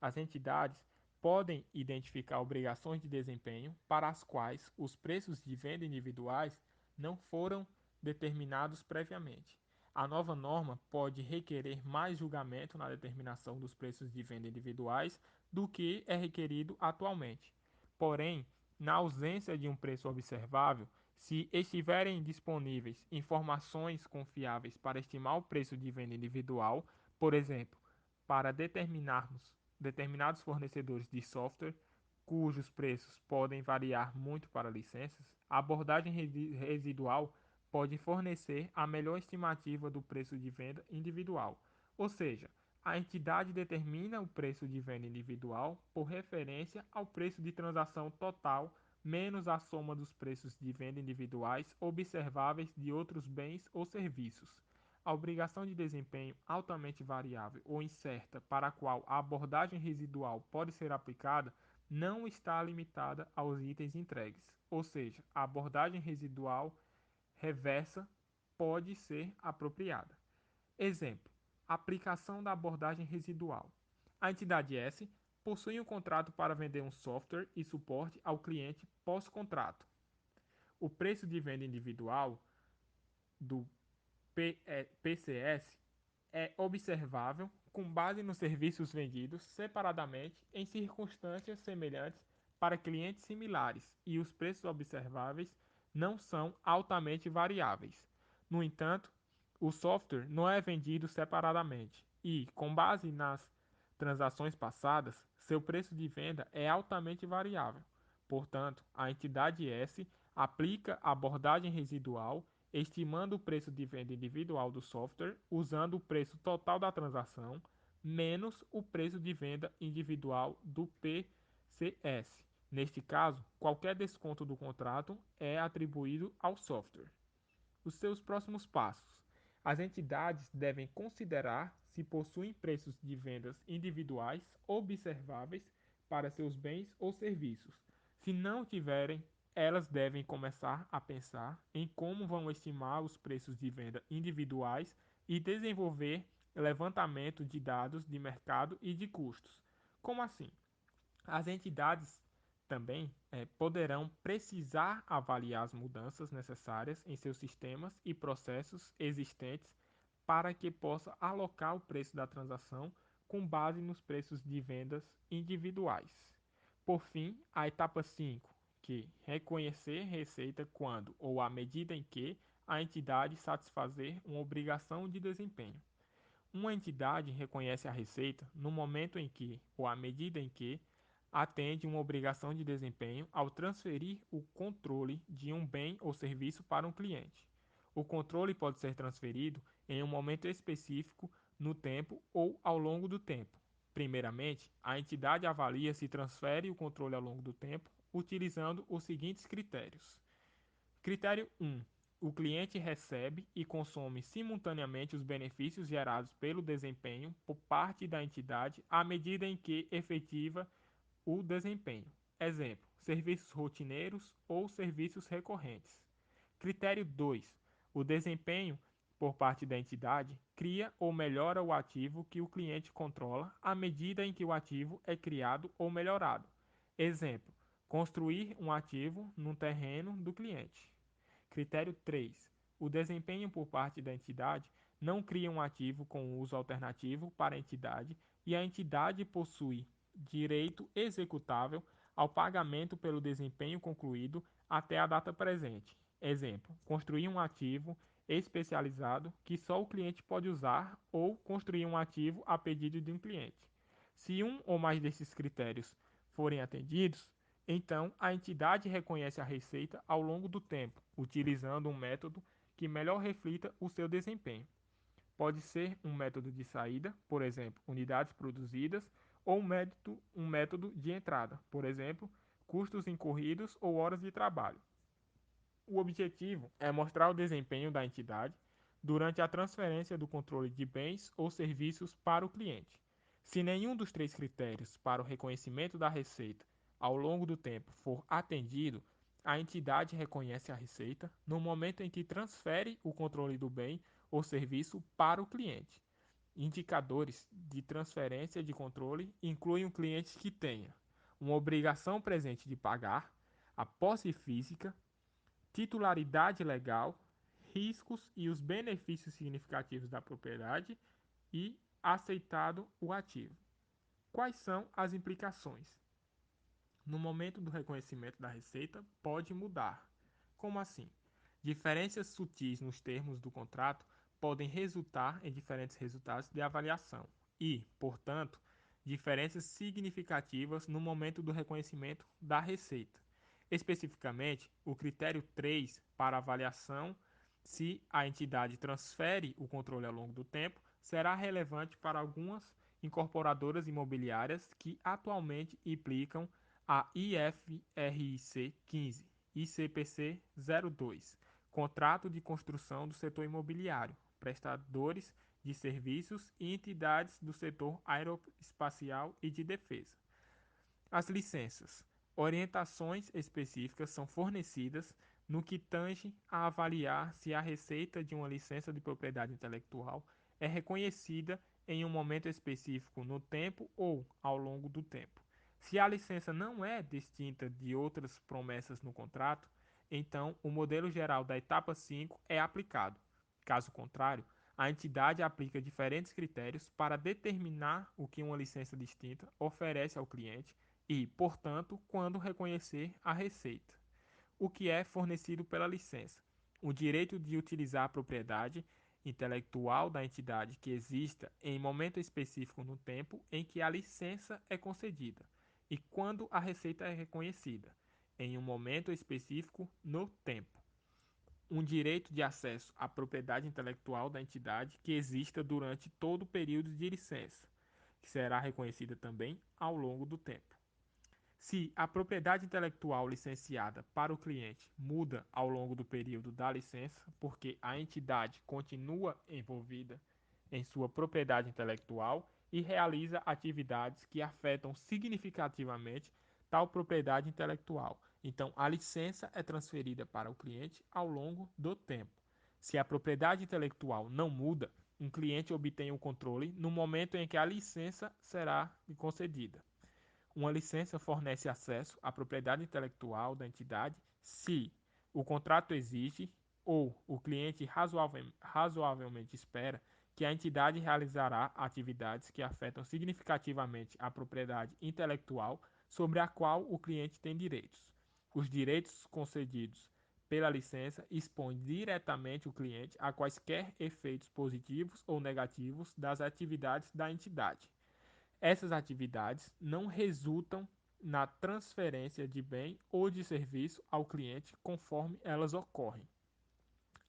As entidades podem identificar obrigações de desempenho para as quais os preços de venda individuais não foram determinados previamente. A nova norma pode requerer mais julgamento na determinação dos preços de venda individuais do que é requerido atualmente. Porém, na ausência de um preço observável, se estiverem disponíveis informações confiáveis para estimar o preço de venda individual, por exemplo, para determinarmos determinados fornecedores de software cujos preços podem variar muito para licenças, a abordagem residual pode fornecer a melhor estimativa do preço de venda individual, ou seja, a entidade determina o preço de venda individual por referência ao preço de transação total menos a soma dos preços de venda individuais observáveis de outros bens ou serviços. A obrigação de desempenho altamente variável ou incerta para a qual a abordagem residual pode ser aplicada não está limitada aos itens entregues, ou seja, a abordagem residual reversa pode ser apropriada. Exemplo: aplicação da abordagem residual. A entidade S possui um contrato para vender um software e suporte ao cliente pós-contrato. O preço de venda individual do PCS é observável com base nos serviços vendidos separadamente em circunstâncias semelhantes para clientes similares e os preços observáveis não são altamente variáveis. No entanto, o software não é vendido separadamente e, com base nas transações passadas, seu preço de venda é altamente variável. Portanto, a entidade S aplica a abordagem residual estimando o preço de venda individual do software usando o preço total da transação menos o preço de venda individual do PCS. Neste caso, qualquer desconto do contrato é atribuído ao software. Os seus próximos passos. As entidades devem considerar se possuem preços de vendas individuais observáveis para seus bens ou serviços. Se não tiverem, elas devem começar a pensar em como vão estimar os preços de venda individuais e desenvolver levantamento de dados de mercado e de custos. Como assim? As entidades também poderão precisar avaliar as mudanças necessárias em seus sistemas e processos existentes para que possa alocar o preço da transação com base nos preços de vendas individuais. Por fim, a etapa 5, que reconhecer receita quando ou à medida em que a entidade satisfazer uma obrigação de desempenho. Uma entidade reconhece a receita no momento em que, ou à medida em que, atende uma obrigação de desempenho ao transferir o controle de um bem ou serviço para um cliente. O controle pode ser transferido em um momento específico no tempo ou ao longo do tempo. Primeiramente, a entidade avalia se transfere o controle ao longo do tempo utilizando os seguintes critérios. Critério 1. O cliente recebe e consome simultaneamente os benefícios gerados pelo desempenho por parte da entidade à medida em que efetiva o desempenho. Exemplo: serviços rotineiros ou serviços recorrentes. Critério 2. O desempenho por parte da entidade cria ou melhora o ativo que o cliente controla à medida em que o ativo é criado ou melhorado. Exemplo: construir um ativo no terreno do cliente. Critério 3. O desempenho por parte da entidade não cria um ativo com uso alternativo para a entidade e a entidade possui direito executável ao pagamento pelo desempenho concluído até a data presente. Exemplo: construir um ativo especializado que só o cliente pode usar ou construir um ativo a pedido de um cliente. Se um ou mais desses critérios forem atendidos, então a entidade reconhece a receita ao longo do tempo, utilizando um método que melhor reflita o seu desempenho. Pode ser um método de saída, por exemplo, unidades produzidas, ou um método de entrada, por exemplo, custos incorridos ou horas de trabalho. O objetivo é mostrar o desempenho da entidade durante a transferência do controle de bens ou serviços para o cliente. Se nenhum dos três critérios para o reconhecimento da receita ao longo do tempo for atendido, a entidade reconhece a receita no momento em que transfere o controle do bem ou serviço para o cliente. Indicadores de transferência de controle incluem um cliente que tenha uma obrigação presente de pagar, a posse física, titularidade legal, riscos e os benefícios significativos da propriedade e aceitado o ativo. Quais são as implicações? No momento do reconhecimento da receita, pode mudar. Como assim? Diferenças sutis nos termos do contrato podem resultar em diferentes resultados de avaliação e, portanto, diferenças significativas no momento do reconhecimento da receita. Especificamente, o critério 3 para avaliação se a entidade transfere o controle ao longo do tempo será relevante para algumas incorporadoras imobiliárias que atualmente implicam a IFRIC 15, ICPC 02, Contrato de Construção do Setor Imobiliário, prestadores de serviços e entidades do setor aeroespacial e de defesa. As licenças. Orientações específicas são fornecidas no que tange a avaliar se a receita de uma licença de propriedade intelectual é reconhecida em um momento específico no tempo ou ao longo do tempo. Se a licença não é distinta de outras promessas no contrato, então o modelo geral da etapa 5 é aplicado. Caso contrário, a entidade aplica diferentes critérios para determinar o que uma licença distinta oferece ao cliente e, portanto, quando reconhecer a receita. O que é fornecido pela licença? O direito de utilizar a propriedade intelectual da entidade que exista em momento específico no tempo em que a licença é concedida e quando a receita é reconhecida, em um momento específico no tempo. Um direito de acesso à propriedade intelectual da entidade que exista durante todo o período de licença, que será reconhecida também ao longo do tempo. Se a propriedade intelectual licenciada para o cliente muda ao longo do período da licença, porque a entidade continua envolvida em sua propriedade intelectual e realiza atividades que afetam significativamente tal propriedade intelectual. Então, a licença é transferida para o cliente ao longo do tempo. Se a propriedade intelectual não muda, um cliente obtém o controle no momento em que a licença será concedida. Uma licença fornece acesso à propriedade intelectual da entidade se o contrato exige ou o cliente razoavelmente espera que a entidade realizará atividades que afetam significativamente a propriedade intelectual sobre a qual o cliente tem direitos. Os direitos concedidos pela licença expõem diretamente o cliente a quaisquer efeitos positivos ou negativos das atividades da entidade. Essas atividades não resultam na transferência de bem ou de serviço ao cliente conforme elas ocorrem.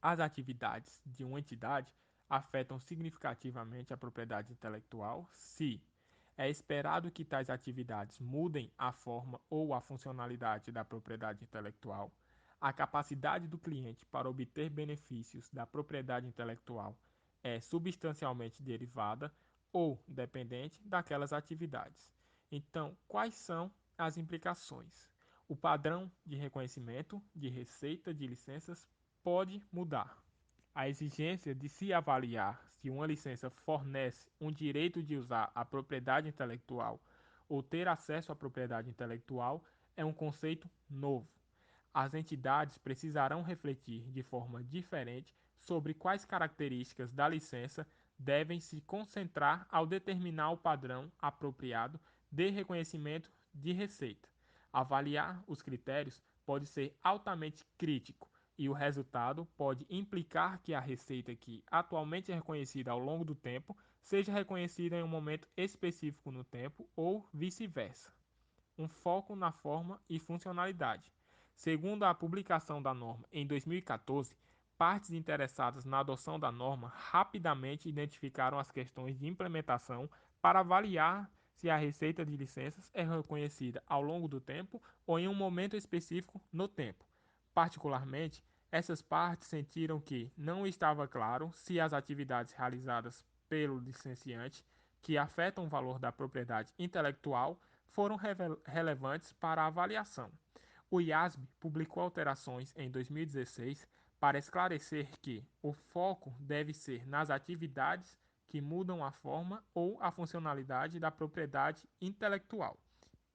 As atividades de uma entidade afetam significativamente a propriedade intelectual se é esperado que tais atividades mudem a forma ou a funcionalidade da propriedade intelectual, a capacidade do cliente para obter benefícios da propriedade intelectual é substancialmente derivada ou dependente daquelas atividades. Então, quais são as implicações? O padrão de reconhecimento de receita de licenças pode mudar. A exigência de se avaliar se uma licença fornece um direito de usar a propriedade intelectual ou ter acesso à propriedade intelectual é um conceito novo. As entidades precisarão refletir de forma diferente sobre quais características da licença devem se concentrar ao determinar o padrão apropriado de reconhecimento de receita. Avaliar os critérios pode ser altamente crítico e o resultado pode implicar que a receita que atualmente é reconhecida ao longo do tempo seja reconhecida em um momento específico no tempo ou vice-versa. Um foco na forma e funcionalidade. Segundo a publicação da norma em 2014, partes interessadas na adoção da norma rapidamente identificaram as questões de implementação para avaliar se a receita de licenças é reconhecida ao longo do tempo ou em um momento específico no tempo. Particularmente, essas partes sentiram que não estava claro se as atividades realizadas pelo licenciante que afetam o valor da propriedade intelectual foram relevantes para a avaliação. O IASB publicou alterações em 2016 para esclarecer que o foco deve ser nas atividades que mudam a forma ou a funcionalidade da propriedade intelectual.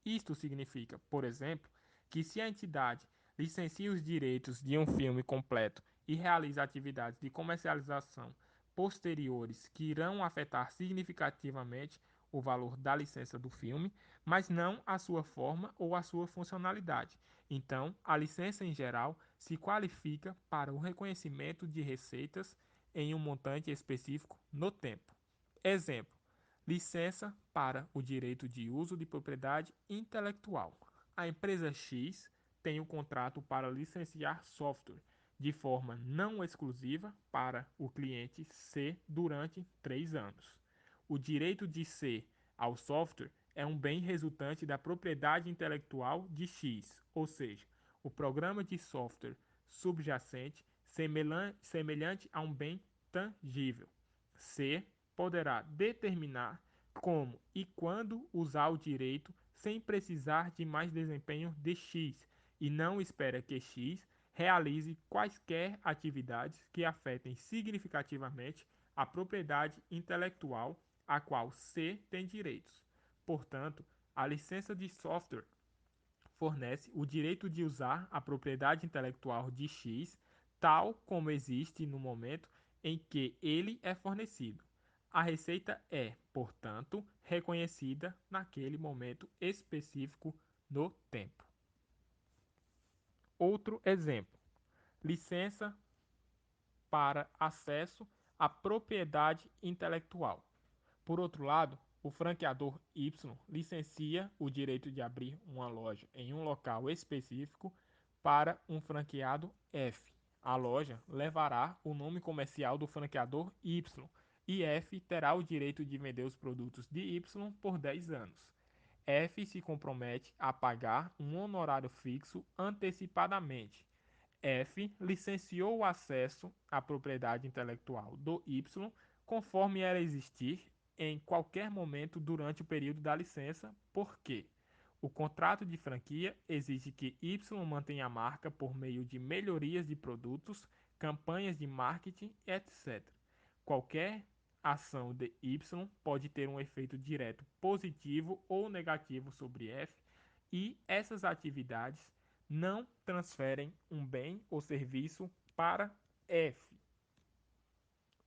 Isto significa, por exemplo, que se a entidade licencia os direitos de um filme completo e realiza atividades de comercialização posteriores que irão afetar significativamente o valor da licença do filme, mas não a sua forma ou a sua funcionalidade. Então, a licença em geral se qualifica para o reconhecimento de receitas em um montante específico no tempo. Exemplo: licença para o direito de uso de propriedade intelectual. A empresa X tem o contrato para licenciar software de forma não exclusiva para o cliente C durante 3 anos. O direito de C ao software é um bem resultante da propriedade intelectual de X, ou seja, o programa de software subjacente semelhante a um bem tangível. C poderá determinar como e quando usar o direito sem precisar de mais desempenho de X e não espera que X realize quaisquer atividades que afetem significativamente a propriedade intelectual a qual C tem direitos. Portanto, a licença de software fornece o direito de usar a propriedade intelectual de X, tal como existe no momento em que ele é fornecido. A receita é, portanto, reconhecida naquele momento específico no tempo. Outro exemplo: licença para acesso à propriedade intelectual. Por outro lado, o franqueador Y licencia o direito de abrir uma loja em um local específico para um franqueado F. A loja levará o nome comercial do franqueador Y e F terá o direito de vender os produtos de Y por 10 anos. F se compromete a pagar um honorário fixo antecipadamente. F licenciou o acesso à propriedade intelectual do Y conforme ela existir em qualquer momento durante o período da licença, porque o contrato de franquia exige que Y mantenha a marca por meio de melhorias de produtos, campanhas de marketing, etc. Qualquer ação de Y pode ter um efeito direto positivo ou negativo sobre F, e essas atividades não transferem um bem ou serviço para F.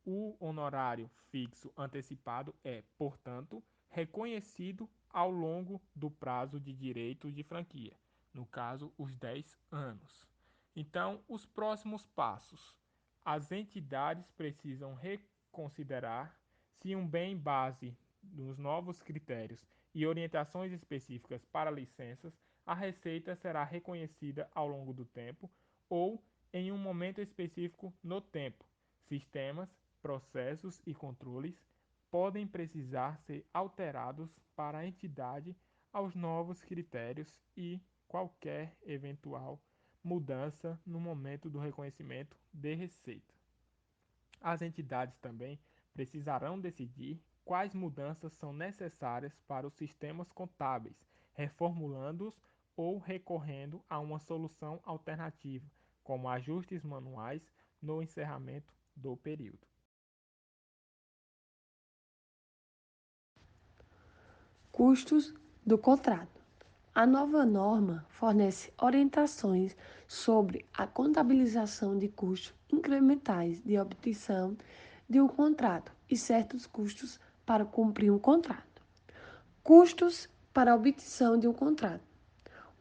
O honorário fixo antecipado é, portanto, reconhecido ao longo do prazo de direito de franquia, no caso, os 10 anos. Então, os próximos passos. As entidades precisam reconsiderar se um bem base nos novos critérios e orientações específicas para licenças, a receita será reconhecida ao longo do tempo ou em um momento específico no tempo. Sistemas, processos e controles podem precisar ser alterados para a entidade aos novos critérios e qualquer eventual mudança no momento do reconhecimento de receita. As entidades também precisarão decidir quais mudanças são necessárias para os sistemas contábeis, reformulando-os ou recorrendo a uma solução alternativa, como ajustes manuais no encerramento do período. Custos do contrato. A nova norma fornece orientações sobre a contabilização de custos incrementais de obtenção de um contrato e certos custos para cumprir um contrato. Custos para a obtenção de um contrato.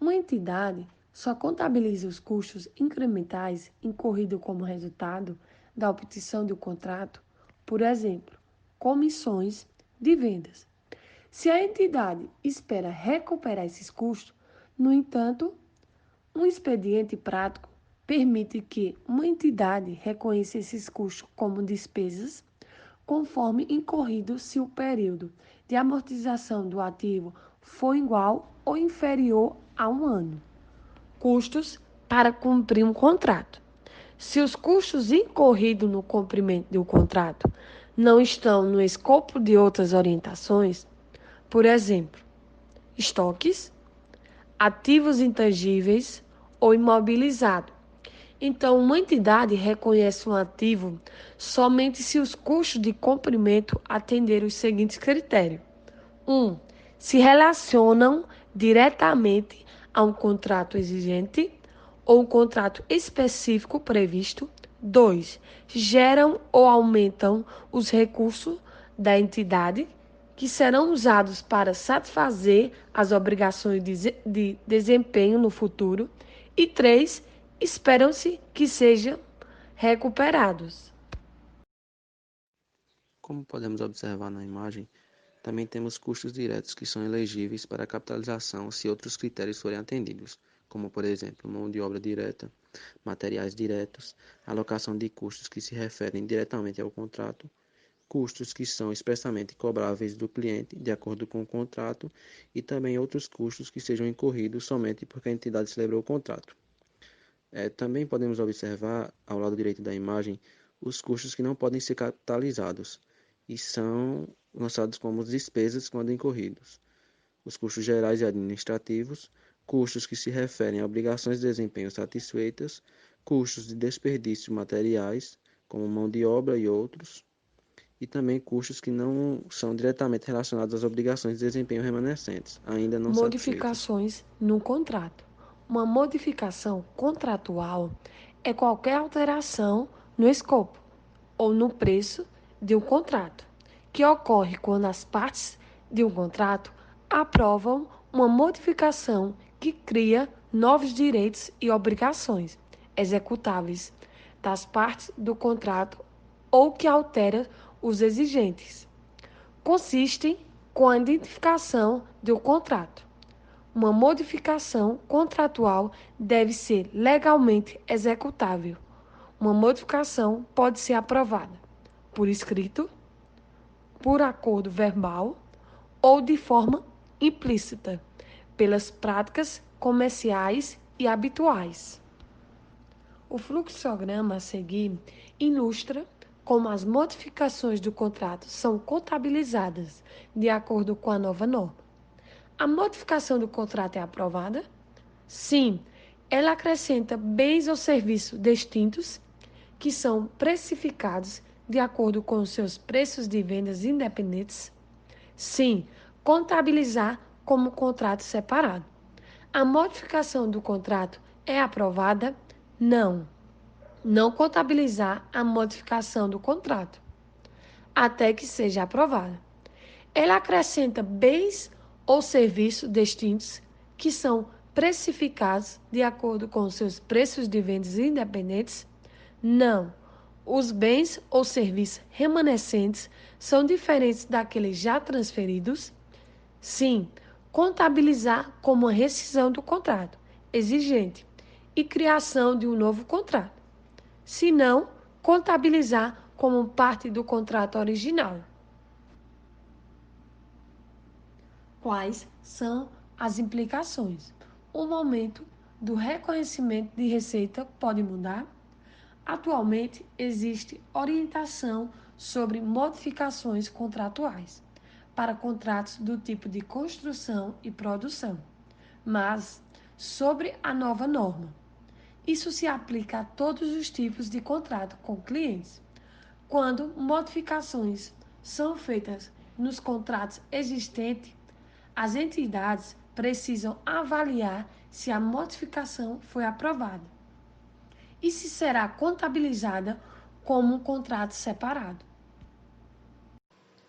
Uma entidade só contabiliza os custos incrementais incorridos como resultado da obtenção de um contrato, por exemplo, comissões de vendas. Se a entidade espera recuperar esses custos, no entanto, um expediente prático permite que uma entidade reconheça esses custos como despesas, conforme incorrido se o período de amortização do ativo for igual ou inferior a 1 ano. Custos para cumprir um contrato. Se os custos incorridos no cumprimento do contrato não estão no escopo de outras orientações, por exemplo, estoques, ativos intangíveis ou imobilizado. Então, uma entidade reconhece um ativo somente se os custos de cumprimento atenderem os seguintes critérios. 1. Se relacionam diretamente a um contrato exigente ou um contrato específico previsto. 2. Geram ou aumentam os recursos da entidade que serão usados para satisfazer as obrigações de desempenho no futuro. E 3. Esperam-se que sejam recuperados. Como podemos observar na imagem, também temos custos diretos que são elegíveis para a capitalização se outros critérios forem atendidos, como, por exemplo, mão de obra direta, materiais diretos, alocação de custos que se referem diretamente ao contrato, custos que são expressamente cobráveis do cliente, de acordo com o contrato, e também outros custos que sejam incorridos somente porque a entidade celebrou o contrato. Também podemos observar, ao lado direito da imagem, os custos que não podem ser capitalizados e são lançados como despesas quando incorridos. Os custos gerais e administrativos, custos que se referem a obrigações de desempenho satisfeitas, custos de desperdício materiais, como mão de obra e outros, e também custos que não são diretamente relacionados às obrigações de desempenho remanescentes, ainda não satisfeitas. Modificações no contrato. Uma modificação contratual é qualquer alteração no escopo ou no preço de um contrato, que ocorre quando as partes de um contrato aprovam uma modificação que cria novos direitos e obrigações executáveis das partes do contrato ou que altera os exigentes. Consistem com a identificação do contrato. Uma modificação contratual deve ser legalmente executável. Uma modificação pode ser aprovada por escrito, por acordo verbal ou de forma implícita, pelas práticas comerciais e habituais. O fluxograma a seguir ilustra como as modificações do contrato são contabilizadas de acordo com a nova norma. A modificação do contrato é aprovada? Sim, ela acrescenta bens ou serviços distintos que são precificados de acordo com os seus preços de vendas independentes? Sim, contabilizar como contrato separado. A modificação do contrato é aprovada? Não. Não contabilizar a modificação do contrato até que seja aprovada. Ela acrescenta bens ou serviços distintos que são precificados de acordo com os seus preços de vendas independentes? Não. Os bens ou serviços remanescentes são diferentes daqueles já transferidos? Sim. Contabilizar como uma rescisão do contrato exigente e criação de um novo contrato. Se não, contabilizar como parte do contrato original. Quais são as implicações? O momento do reconhecimento de receita pode mudar? Atualmente, existe orientação sobre modificações contratuais para contratos do tipo de construção e produção, mas sobre a nova norma. Isso se aplica a todos os tipos de contrato com clientes. Quando modificações são feitas nos contratos existentes, as entidades precisam avaliar se a modificação foi aprovada e se será contabilizada como um contrato separado.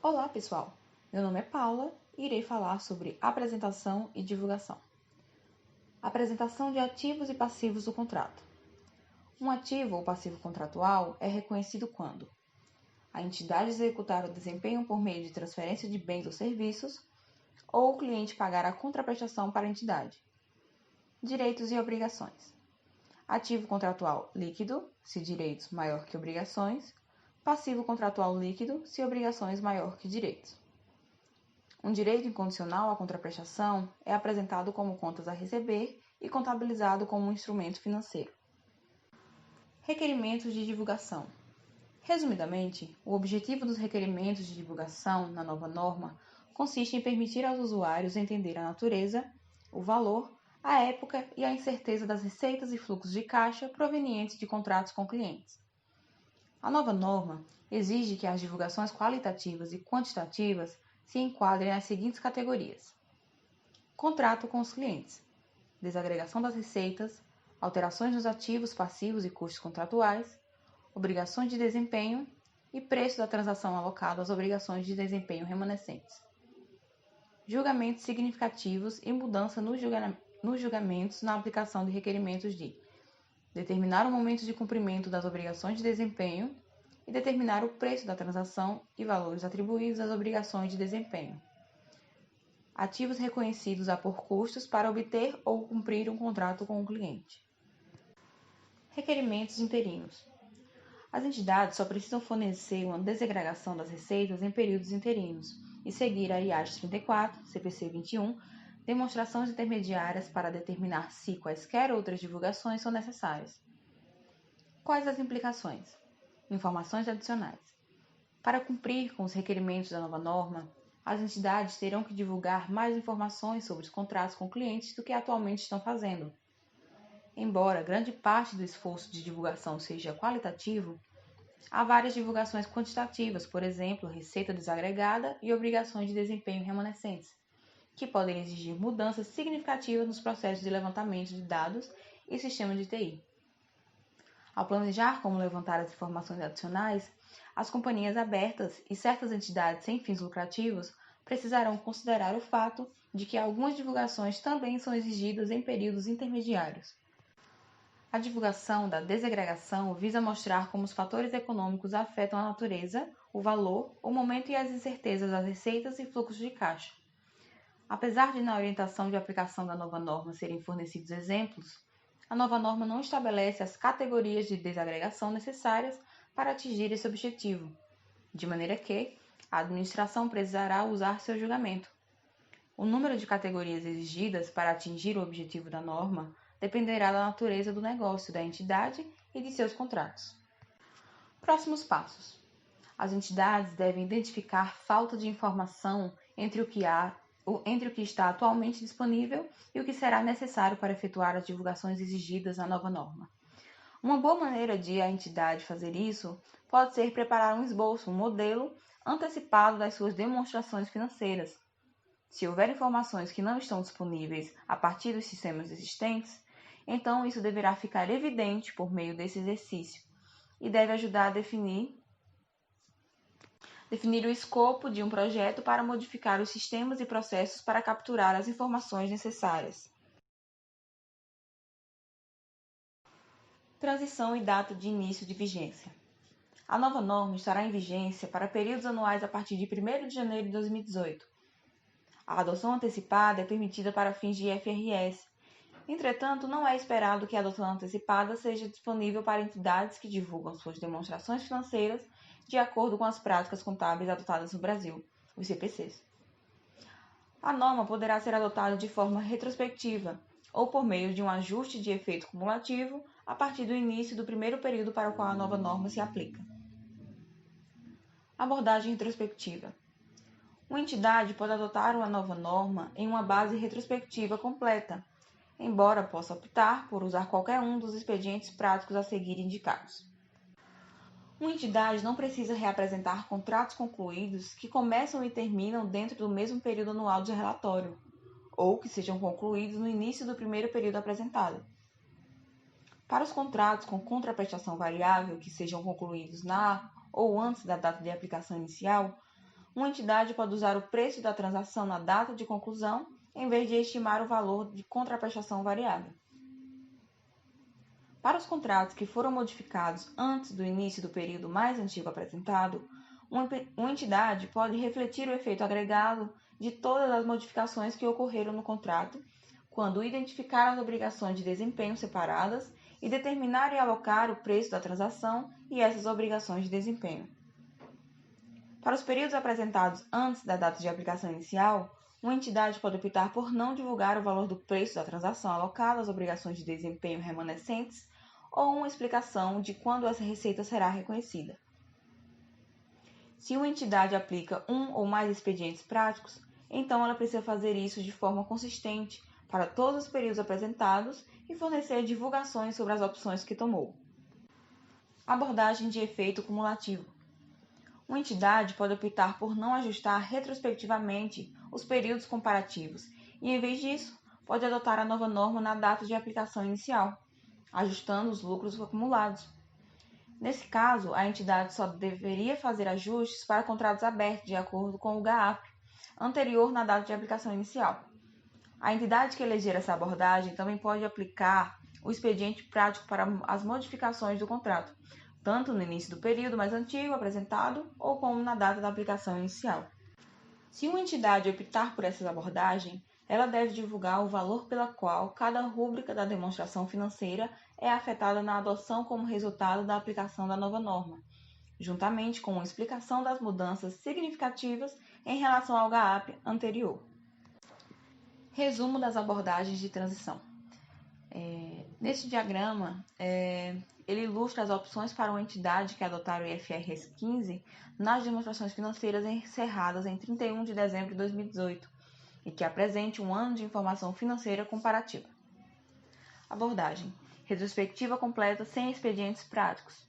Olá, pessoal! Meu nome é Paula irei falar sobre apresentação e divulgação. Apresentação de ativos e passivos do contrato. Um ativo ou passivo contratual é reconhecido quando a entidade executar o desempenho por meio de transferência de bens ou serviços, ou o cliente pagar a contraprestação para a entidade. Direitos e obrigações. Ativo contratual líquido, se direitos maior que obrigações. Passivo contratual líquido, se obrigações maior que direitos. Um direito incondicional à contraprestação é apresentado como contas a receber e contabilizado como um instrumento financeiro. Requerimentos de divulgação. Resumidamente, o objetivo dos requerimentos de divulgação na nova norma consiste em permitir aos usuários entender a natureza, o valor, a época e a incerteza das receitas e fluxos de caixa provenientes de contratos com clientes. A nova norma exige que as divulgações qualitativas e quantitativas se enquadrem nas seguintes categorias: contrato com os clientes, desagregação das receitas, alterações nos ativos, passivos e custos contratuais, obrigações de desempenho e preço da transação alocado às obrigações de desempenho remanescentes. Julgamentos significativos e mudança nos julgamentos na aplicação de requerimentos de determinar o momento de cumprimento das obrigações de desempenho e determinar o preço da transação e valores atribuídos às obrigações de desempenho. Ativos reconhecidos a por custos para obter ou cumprir um contrato com o cliente. Requerimentos interinos. As entidades só precisam fornecer uma desagregação das receitas em períodos interinos e seguir a IAS 34, CPC 21, demonstrações intermediárias para determinar se quaisquer outras divulgações são necessárias. Quais as implicações? Informações adicionais. Para cumprir com os requerimentos da nova norma, as entidades terão que divulgar mais informações sobre os contratos com clientes do que atualmente estão fazendo. Embora grande parte do esforço de divulgação seja qualitativo, há várias divulgações quantitativas, por exemplo, receita desagregada e obrigações de desempenho remanescentes, que podem exigir mudanças significativas nos processos de levantamento de dados e sistemas de TI. Ao planejar como levantar as informações adicionais, as companhias abertas e certas entidades sem fins lucrativos precisarão considerar o fato de que algumas divulgações também são exigidas em períodos intermediários. A divulgação da desagregação visa mostrar como os fatores econômicos afetam a natureza, o valor, o momento e as incertezas das receitas e fluxos de caixa. Apesar de na orientação de aplicação da nova norma serem fornecidos exemplos, a nova norma não estabelece as categorias de desagregação necessárias para atingir esse objetivo, de maneira que a administração precisará usar seu julgamento. O número de categorias exigidas para atingir o objetivo da norma dependerá da natureza do negócio da entidade e de seus contratos. Próximos passos. As entidades devem identificar falta de informação entre o que está atualmente disponível e o que será necessário para efetuar as divulgações exigidas na nova norma. Uma boa maneira de a entidade fazer isso pode ser preparar um esboço, um modelo antecipado das suas demonstrações financeiras. Se houver informações que não estão disponíveis a partir dos sistemas existentes, então isso deverá ficar evidente por meio desse exercício e deve ajudar a definir o escopo de um projeto para modificar os sistemas e processos para capturar as informações necessárias. Transição e data de início de vigência. A nova norma estará em vigência para períodos anuais a partir de 1º de janeiro de 2018. A adoção antecipada é permitida para fins de IFRS. Entretanto, não é esperado que a adoção antecipada seja disponível para entidades que divulgam suas demonstrações financeiras de acordo com as práticas contábeis adotadas no Brasil, os CPCs. A norma poderá ser adotada de forma retrospectiva ou por meio de um ajuste de efeito cumulativo a partir do início do primeiro período para o qual a nova norma se aplica. Abordagem retrospectiva. Uma entidade pode adotar uma nova norma em uma base retrospectiva completa, embora possa optar por usar qualquer um dos expedientes práticos a seguir indicados. Uma entidade não precisa reapresentar contratos concluídos que começam e terminam dentro do mesmo período anual de relatório, ou que sejam concluídos no início do primeiro período apresentado. Para os contratos com contraprestação variável que sejam concluídos na ou antes da data de aplicação inicial, uma entidade pode usar o preço da transação na data de conclusão, em vez de estimar o valor de contraprestação variável. Para os contratos que foram modificados antes do início do período mais antigo apresentado, uma entidade pode refletir o efeito agregado de todas as modificações que ocorreram no contrato, quando identificar as obrigações de desempenho separadas e determinar e alocar o preço da transação e essas obrigações de desempenho. Para os períodos apresentados antes da data de aplicação inicial, uma entidade pode optar por não divulgar o valor do preço da transação alocada às obrigações de desempenho remanescentes ou uma explicação de quando essa receita será reconhecida. Se uma entidade aplica um ou mais expedientes práticos, então ela precisa fazer isso de forma consistente para todos os períodos apresentados e fornecer divulgações sobre as opções que tomou. Abordagem de efeito cumulativo. Uma entidade pode optar por não ajustar retrospectivamente os períodos comparativos e, em vez disso, pode adotar a nova norma na data de aplicação inicial, ajustando os lucros acumulados. Nesse caso, a entidade só deveria fazer ajustes para contratos abertos de acordo com o GAAP, anterior na data de aplicação inicial. A entidade que eleger essa abordagem também pode aplicar o expediente prático para as modificações do contrato, tanto no início do período mais antigo apresentado ou como na data da aplicação inicial. Se uma entidade optar por essa abordagem, ela deve divulgar o valor pela qual cada rúbrica da demonstração financeira é afetada na adoção como resultado da aplicação da nova norma, juntamente com uma explicação das mudanças significativas em relação ao GAAP anterior. Resumo das abordagens de transição. Neste diagrama, ele ilustra as opções para uma entidade que adotar o IFRS 15 nas demonstrações financeiras encerradas em 31 de dezembro de 2018 e que apresente um ano de informação financeira comparativa. Abordagem: retrospectiva completa sem expedientes práticos.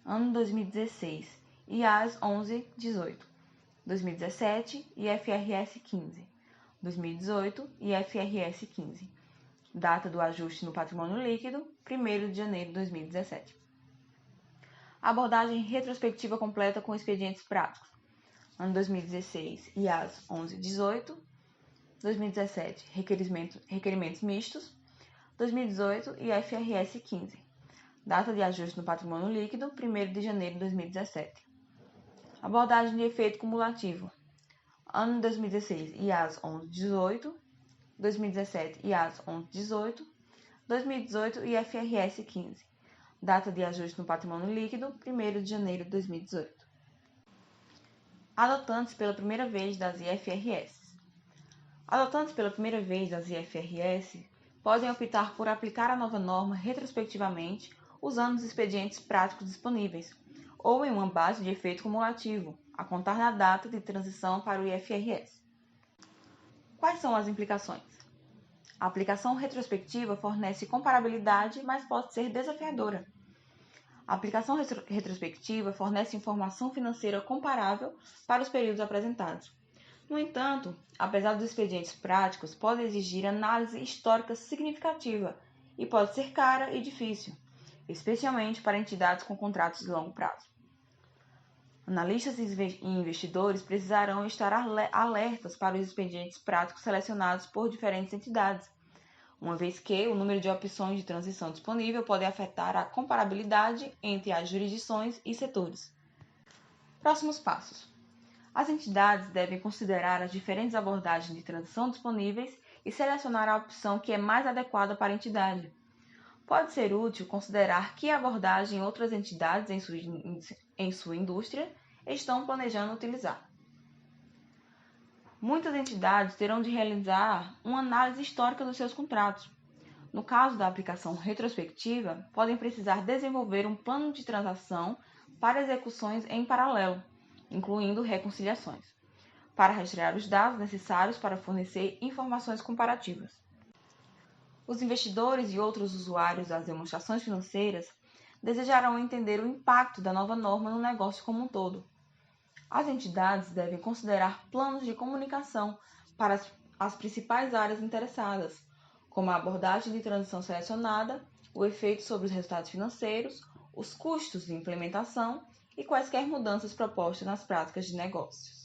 Ano 2016, IAS 11-18. 2017, IFRS 15. 2018, IFRS 15. Data do ajuste no patrimônio líquido, 1º de janeiro de 2017. Abordagem retrospectiva completa com expedientes práticos. Ano 2016, IAS 11-18. 2017, requerimentos mistos. 2018, IFRS 15. Data de ajuste no patrimônio líquido, 1º de janeiro de 2017. Abordagem de efeito cumulativo. Ano 2016, IAS 11-18. 2017, IAS 11-18. 2018, IFRS 15. Data de ajuste no patrimônio líquido, 1º de janeiro de 2018. Adotantes pela primeira vez das IFRS. Adotantes pela primeira vez das IFRS podem optar por aplicar a nova norma retrospectivamente usando os expedientes práticos disponíveis, ou em uma base de efeito cumulativo, a contar na data de transição para o IFRS. Quais são as implicações? A aplicação retrospectiva fornece comparabilidade, mas pode ser desafiadora. A aplicação retrospectiva fornece informação financeira comparável para os períodos apresentados. No entanto, apesar dos expedientes práticos, pode exigir análise histórica significativa e pode ser cara e difícil, especialmente para entidades com contratos de longo prazo. Analistas e investidores precisarão estar alertas para os expedientes práticos selecionados por diferentes entidades, uma vez que o número de opções de transição disponível pode afetar a comparabilidade entre as jurisdições e setores. Próximos passos. As entidades devem considerar as diferentes abordagens de transição disponíveis e selecionar a opção que é mais adequada para a entidade. Pode ser útil considerar que abordagem outras entidades em sua indústria estão planejando utilizar. Muitas entidades terão de realizar uma análise histórica dos seus contratos. No caso da aplicação retrospectiva, podem precisar desenvolver um plano de transação para execuções em paralelo, incluindo reconciliações, para rastrear os dados necessários para fornecer informações comparativas. Os investidores e outros usuários das demonstrações financeiras desejarão entender o impacto da nova norma no negócio como um todo. As entidades devem considerar planos de comunicação para as principais áreas interessadas, como a abordagem de transição selecionada, o efeito sobre os resultados financeiros, os custos de implementação e quaisquer mudanças propostas nas práticas de negócios.